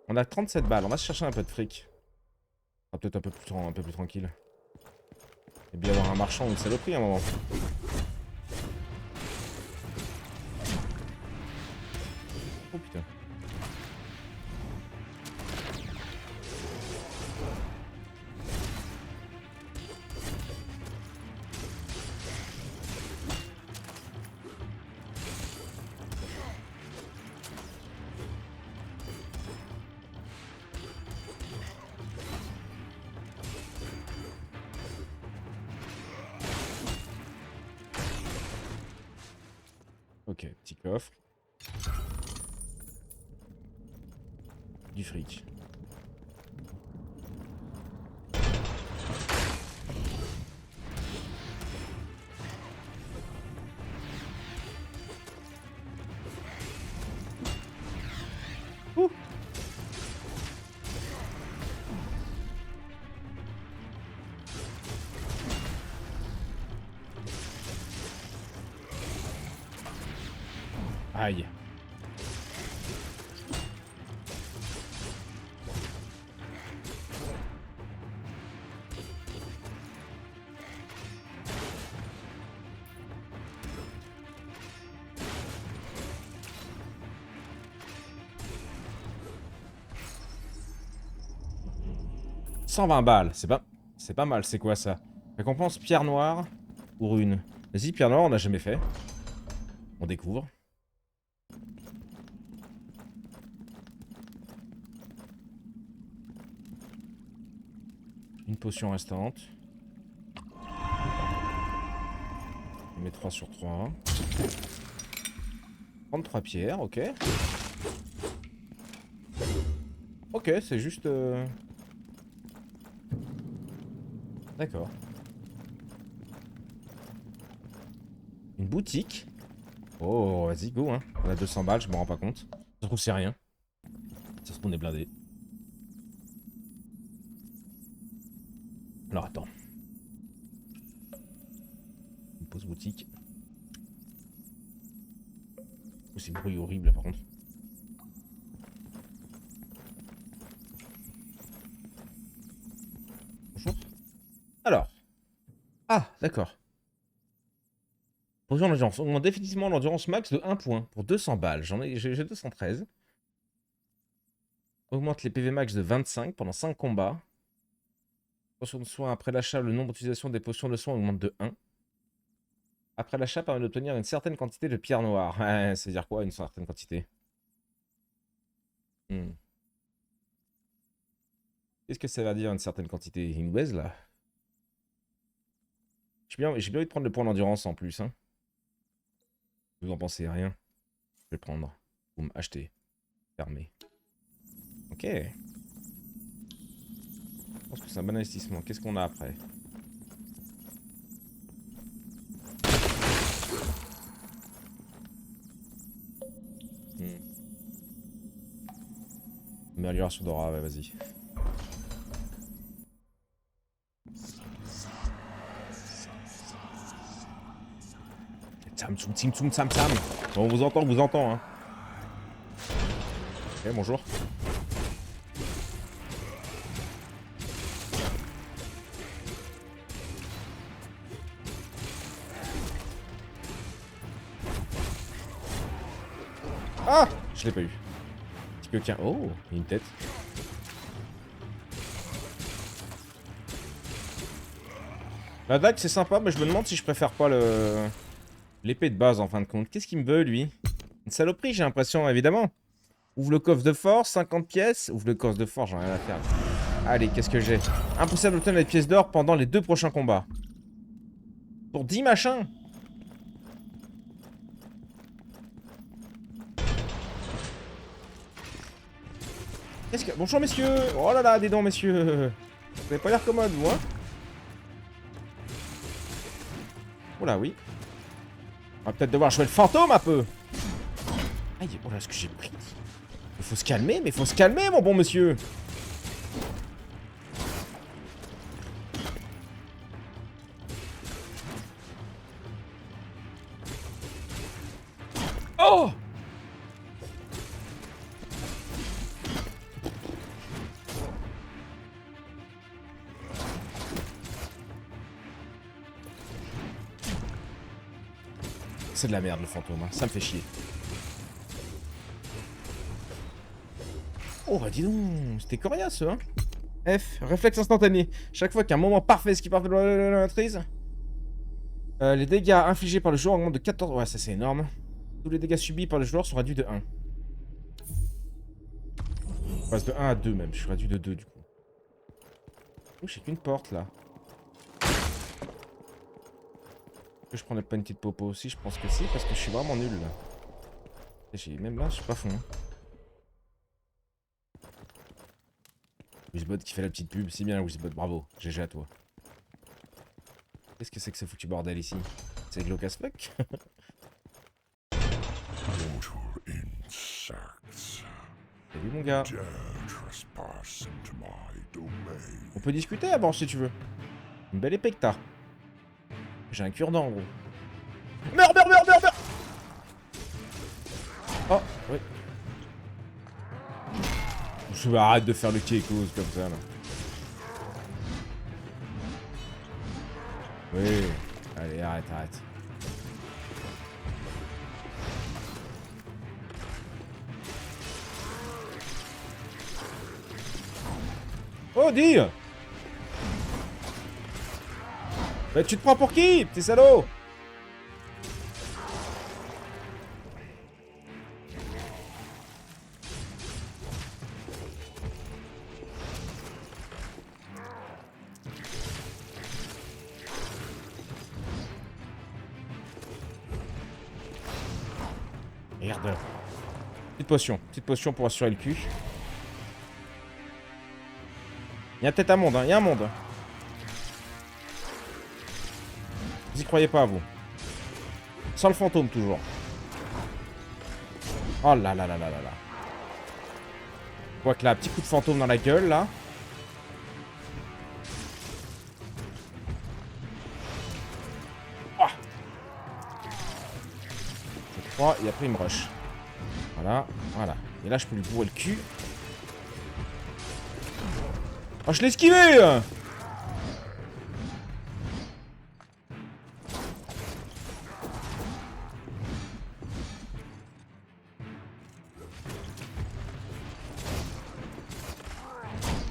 On a 37 balles, on va se chercher un peu de fric. On va peut-être un peu plus tranquille. Et bien avoir un marchand ou une saloperie à un moment. Ok, petit coffre. Du fric. Ouh. Aïe. « 120 balles, c'est pas mal, c'est quoi ça? Récompense pierre noire ou rune? Vas-y, pierre noire, on n'a jamais fait. On découvre. Une potion restante. On met 3 sur 3. 33 pierres, ok. Ok, c'est juste... D'accord. Une boutique. Oh, vas-y, go, hein. On a 200 balles, je me rends pas compte. Ça se trouve, c'est rien. Ça se trouve, on est blindé. Alors, attends. Une pause boutique. Oh, c'est bruit horrible, là, par contre. Bonjour. Alors. Ah, d'accord. Position d'endurance. On augmente définitivement l'endurance max de 1 point pour 200 balles. J'ai 213. Augmente les PV max de 25 pendant 5 combats. Potion de soin. Après l'achat, le nombre d'utilisations des potions de soin augmente de 1. Après l'achat, permet d'obtenir une certaine quantité de pierres noires. Ouais, c'est-à-dire quoi, une certaine quantité? Qu'est-ce que ça veut dire, une certaine quantité? Une baise, là? J'ai bien envie de prendre le point d'endurance en plus, hein. Vous en pensez rien? Je vais prendre. Boum, acheter. Fermer. Ok. Je pense que c'est un bon investissement. Qu'est-ce qu'on a après? Amélioration d'aura, ouais, vas-y. Tsam tsum tsim tsum tsam tsam. Bon, on vous entend, hein. Ok, bonjour. Ah! Je l'ai pas eu. Petit coquin. Oh, il y a une tête. La dague, c'est sympa, mais je me demande si je préfère pas le... l'épée de base, en fin de compte. Qu'est-ce qu'il me veut, lui? Une saloperie, j'ai l'impression, évidemment. Ouvre le coffre de force, 50 pièces. Ouvre le coffre de force, j'en ai rien à faire. Allez, qu'est-ce que j'ai? Impossible d'obtenir les pièces d'or pendant les 2 prochains combats. Pour 10 machins. Qu'est-ce que... Bonjour, messieurs. Oh là là, des dents, messieurs. Vous avez pas l'air commode, vous, hein? Oh là, oui. On va peut-être devoir jouer le fantôme, un peu. Aïe, oh là, ce que j'ai pris. Il faut se calmer, mais faut se calmer, mon bon monsieur. Oh! C'est de la merde, le fantôme, hein. Ça me fait chier. Oh, bah dis donc, c'était coriace, hein. F, réflexe instantané. Chaque fois qu'un moment parfait ce qui part de la maîtrise. Les dégâts infligés par le joueur augmentent de 14... Ouais, ça c'est énorme. Tous les dégâts subis par le joueur sont réduits de 1. On passe de 1 à 2 même, je suis réduit de 2 du coup. Oh, j'ai qu'une porte là. je prends pas une petite popo aussi? Je pense que si, parce que je suis vraiment nul là. Même là, je suis pas fond. Hein. Wizbot qui fait la petite pub. Si bien, Wizbot, bravo. GG à toi. Qu'est-ce que c'est que ce foutu bordel ici? C'est glauque as fuck. Salut mon gars. On peut discuter avant si tu veux. Une belle épée que t'as. J'ai un cure-dent en gros. Meurs, meurs, meurs, meurs, meurs. Oh, oui. Je vais arrêter de faire le Keikos comme ça là. Oui. Allez, arrête, arrête. Oh, dis! Bah, tu te prends pour qui, petit salaud? Merde. Petite potion pour assurer le cul. Il y a peut-être un monde, hein. Il y a un monde. Vous y croyez pas, vous. Sans le fantôme, toujours. Oh là là là là là là. Je vois que là, petit coup de fantôme dans la gueule, là. Oh. Je crois, et après il me rush. Voilà, voilà. Et là, je peux lui bourrer le cul. Oh, je l'ai esquivé!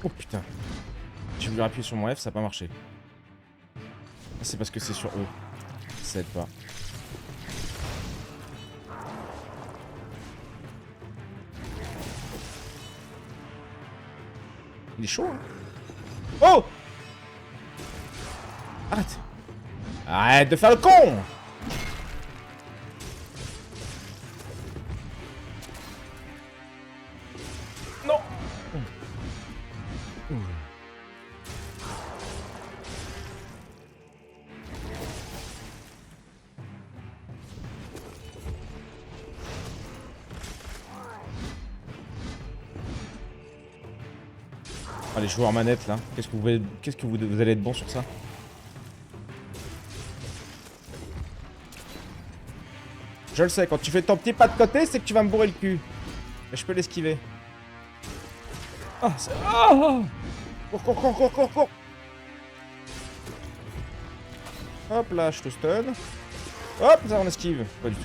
Oh putain. J'ai voulu appuyer sur mon F, ça n'a pas marché. C'est parce que c'est sur eux. Ça aide pas. Il est chaud, hein. Oh! Arrête! Arrête de faire le con! Non! Ah, les joueurs manettes là, qu'est-ce que vous allez être bon sur ça? Je le sais, quand tu fais ton petit pas de côté, c'est que tu vas me bourrer le cul. Mais je peux l'esquiver. Ah, c'est... Ah! Cours, cours, cours, cours, cours, cours. Hop là, je te stun. Hop, ça on esquive. Pas du tout.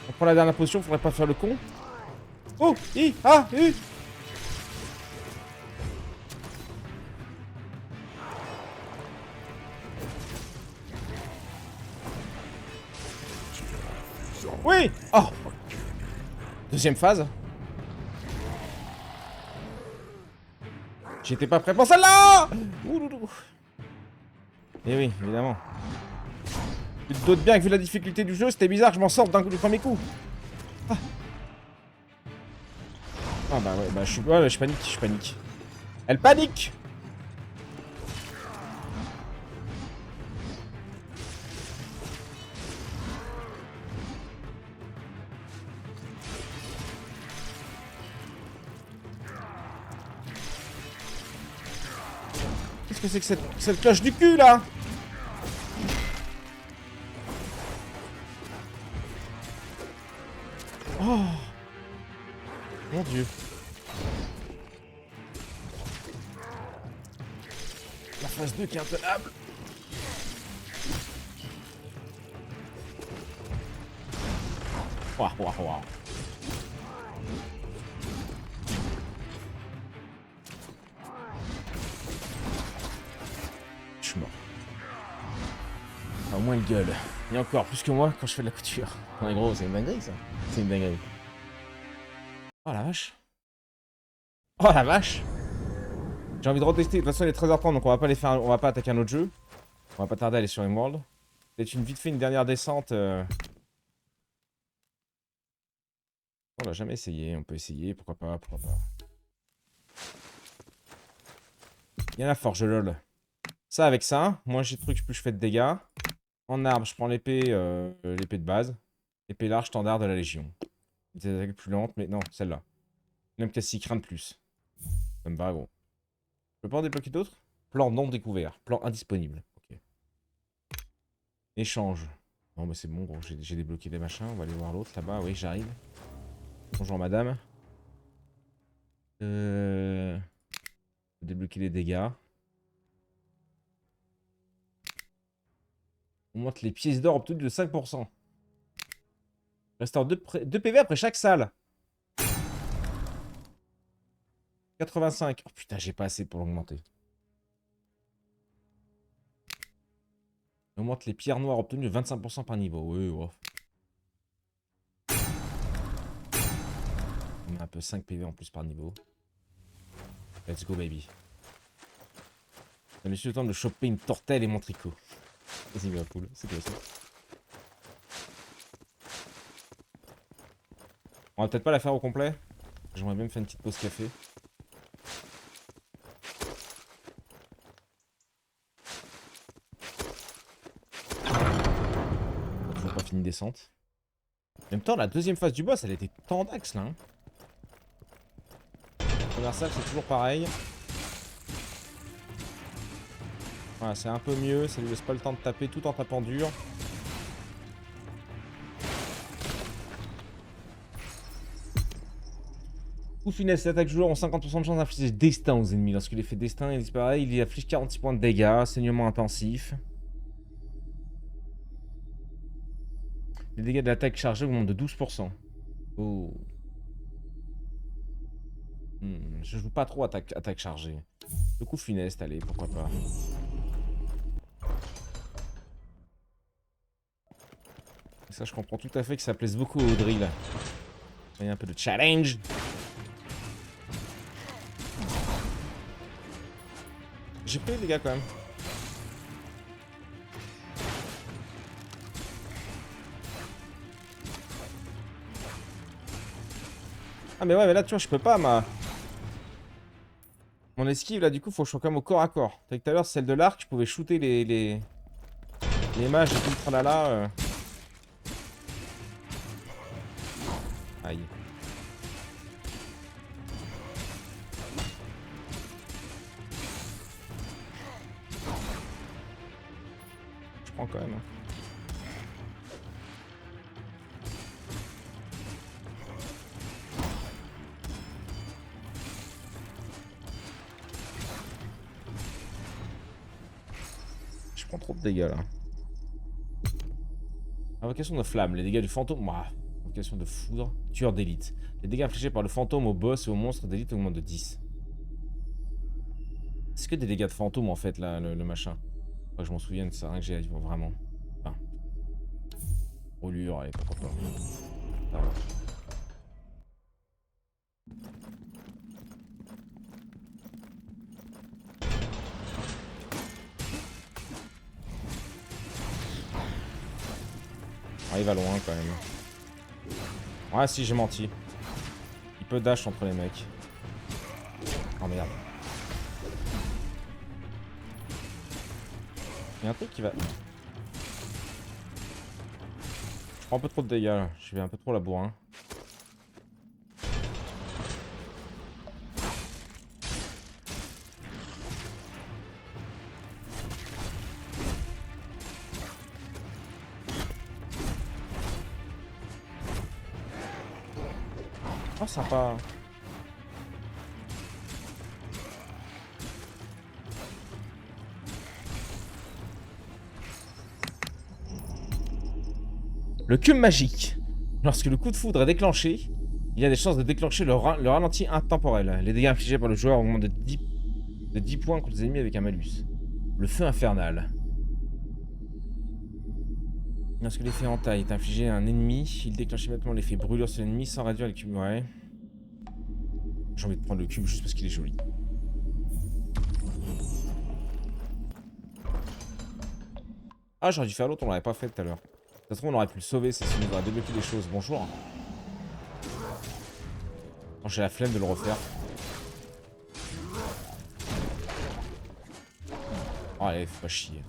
On prend la dernière position, faudrait pas faire le con. Oh, i, ah, u. Oui! Oh! Deuxième phase. J'étais pas prêt pour celle-là! Eh oui, évidemment. Tu te doutes bien que vu la difficulté du jeu, c'était bizarre que je m'en sorte d'un coup du premier coup. Ah, ah bah ouais, bah je panique. Elle panique! Qu'est-ce que c'est que cette cloche du cul là? Oh mon dieu. La phase 2 qui est intenable. Waouh, waouh, waouh. Je suis mort. Ah, au moins il gueule. Et encore plus que moi quand je fais de la couture. Ouais, gros, c'est une dinguerie ça. C'est une dinguerie. Oh la vache. Oh la vache. J'ai envie de retester. De toute façon, il est 13h30 donc on va pas attaquer un autre jeu. On va pas tarder à aller sur Emerald. Peut-être vite fait une dernière descente. On l'a jamais essayé. On peut essayer. Pourquoi pas, pourquoi pas. Il y a la forge lol. Ça avec ça. Moins j'ai de trucs, plus je fais de dégâts. En arbre, je prends l'épée l'épée de base. Épée large standard de la Légion. Des attaques plus lentes, mais non, celle-là. Même classique, rien de plus. Ça me va, gros. Je peux pas en débloquer d'autres? Plan non découvert. Plan indisponible. Ok. Échange. Non, mais c'est bon, gros. J'ai débloqué des machins. On va aller voir l'autre là-bas. Oui, j'arrive. Bonjour, madame. Débloquer les dégâts. On monte les pièces d'or obtenues de 5%. Restaure 2 PV après chaque salle. 85. Oh putain, j'ai pas assez pour l'augmenter. On augmente les pierres noires obtenues de 25% par niveau. Oui, ouais. On a un peu 5 PV en plus par niveau. Let's go, baby. J'ai eu le temps de choper une tortelle et mon tricot. Vas-y, ma poule, c'est quoi ça? On va peut-être pas la faire au complet. J'aimerais bien me faire une petite pause café. Toujours pas fini descente. En même temps, la deuxième phase du boss, elle était tendax là. Hein. La première salle, c'est toujours pareil. Voilà, c'est un peu mieux. Ça lui laisse pas le temps de taper tout en tapant dur. Coup finesse, l'attaque joueur ont 50% de chance d'infliger destin aux ennemis. Lorsqu'il est fait destin, il disparaît. Il afflige 46 points de dégâts. Saignement intensif. Les dégâts de l'attaque chargée augmentent de 12%. Oh. Je joue pas trop attaque chargée. Le coup funeste, allez, pourquoi pas. Et ça, je comprends tout à fait que ça plaise beaucoup au drill. Il y a un peu de challenge. J'ai pris les gars quand même. Ah mais ouais, mais là tu vois, je peux pas mon esquive là, du coup faut que je sois quand même au corps à corps. T'as vu que tout à l'heure celle de l'arc, je pouvais shooter les mages et tout le tralala. Aïe. Je prends quand même. Hein. Je prends trop de dégâts là. Invocation de flamme, les dégâts du fantôme. Ouah. Invocation de foudre, tueur d'élite. Les dégâts infligés par le fantôme au boss et au monstre d'élite augmentent de 10. Est-ce que des dégâts de fantôme en fait là, le machin? Moi je m'en souviens, c'est rien que j'ai vraiment. Enfin. Brûlure, allez, pourquoi pas. Ah, ouais. Ah, il va loin quand même. Ouais, si, j'ai menti. Il peut dash entre les mecs. Oh merde. Il y a un truc qui va... Je prends un peu trop de dégâts là. Je vais un peu trop la bourrin. Oh, sympa. Le cube magique. Lorsque le coup de foudre est déclenché, il y a des chances de déclencher le ralenti intemporel. Les dégâts infligés par le joueur augmentent de 10 points contre les ennemis avec un malus. Le feu infernal. Lorsque l'effet entaille est infligé à un ennemi, il déclenche immédiatement l'effet brûlure sur l'ennemi sans réduire le cube. Ouais. J'ai envie de prendre le cube juste parce qu'il est joli. Ah, j'aurais dû faire l'autre, on l'avait pas fait tout à l'heure. De toute façon, on aurait pu le sauver, c'est si on aurait débloqué des choses. Bonjour. J'ai la flemme de le refaire. Oh, allez, faut pas chier.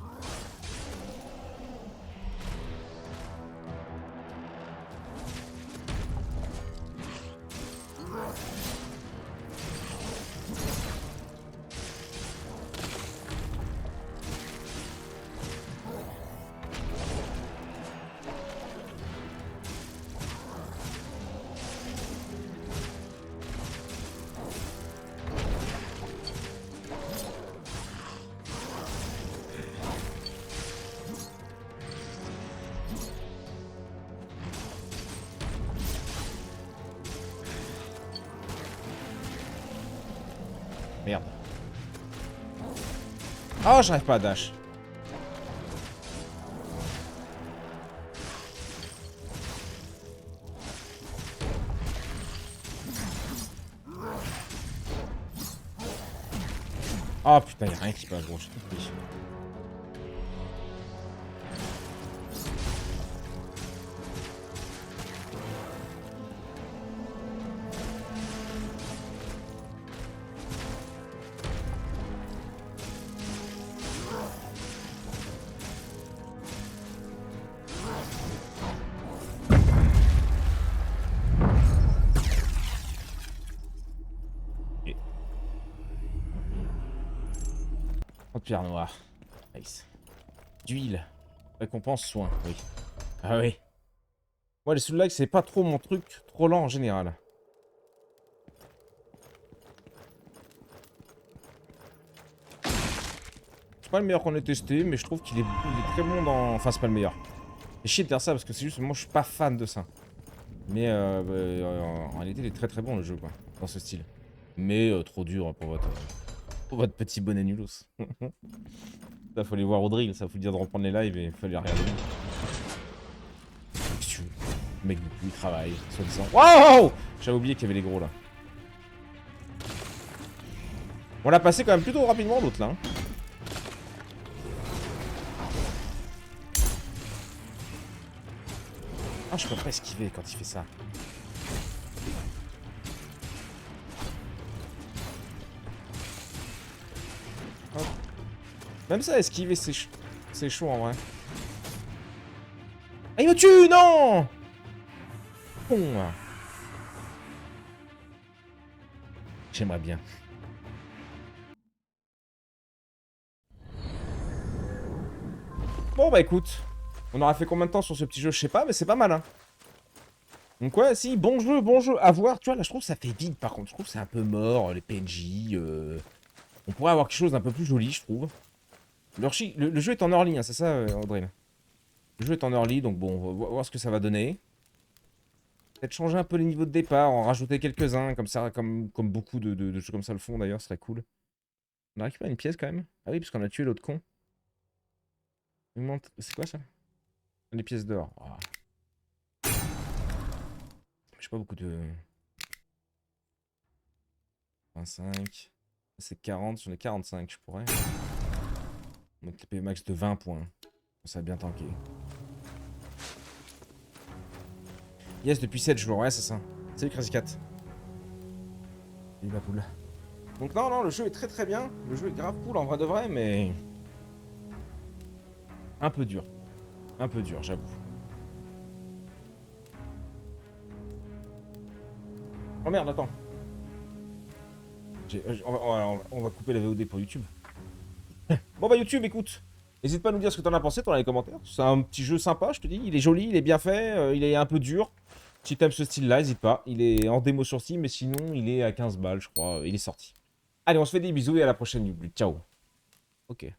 Merde. Oh, j'arrive pas à dash. Oh putain, y'a rien qui passe, gros, je suis tout pris. Oh, pierre noire. Nice. D'huile. Récompense soin, oui. Ah oui. Moi, les soul-like, c'est pas trop mon truc, trop lent en général. C'est pas le meilleur qu'on ait testé, mais je trouve qu'il est très bon dans... Enfin, c'est pas le meilleur. C'est chier de dire ça, parce que c'est juste moi, je suis pas fan de ça. Mais en réalité, il est très très bon, le jeu, quoi. Dans ce style. Mais trop dur pour votre petit bonnet nulos. Ça, faut aller voir au drill, ça faut dire de reprendre les lives et il faut les regarder. Le mec, il travaille, soi-disant. Waouh! J'avais oublié qu'il y avait les gros là. On l'a passé quand même plutôt rapidement, l'autre là. Hein. Ah, je peux pas esquiver quand il fait ça. Hop. Même ça, esquiver, c'est chaud en vrai. Ah, il me tue, non! Bon. J'aimerais bien. Bon bah écoute, on aura fait combien de temps sur ce petit jeu, je sais pas, mais c'est pas mal hein. Donc ouais, si, bon jeu, à voir, tu vois, là je trouve que ça fait vide par contre, je trouve que c'est un peu mort, les PNJ, on pourrait avoir quelque chose d'un peu plus joli, je trouve. Le jeu est en early, hein, c'est ça Audrey? Le jeu est en early, donc bon, on va voir ce que ça va donner. Peut-être changer un peu les niveaux de départ, en rajouter quelques-uns, comme ça, comme beaucoup de jeux comme ça le font d'ailleurs, ce serait cool. On a récupéré une pièce quand même. Ah oui, parce qu'on a tué l'autre con. C'est quoi ça? Les pièces d'or. Oh. J'ai pas beaucoup de... 25. C'est 40, j'en ai 45, je pourrais. Donc TP max de 20 points. Ça va bien tanker. Yes, depuis 7 jours, ouais, c'est ça. Salut Crazy Cat. Salut ma poule. Donc non, le jeu est très très bien. Le jeu est grave cool en vrai de vrai, mais... un peu dur. Un peu dur, j'avoue. Oh merde, attends. On va couper la VOD pour YouTube. Bon bah YouTube, écoute. N'hésite pas à nous dire ce que t'en as pensé dans les commentaires. C'est un petit jeu sympa, je te dis. Il est joli, il est bien fait, il est un peu dur. Si t'aimes ce style-là, n'hésite pas. Il est en démo sur Steam, mais sinon, il est à 15 balles, je crois. Il est sorti. Allez, on se fait des bisous et à la prochaine YouTube. Ciao. Ok.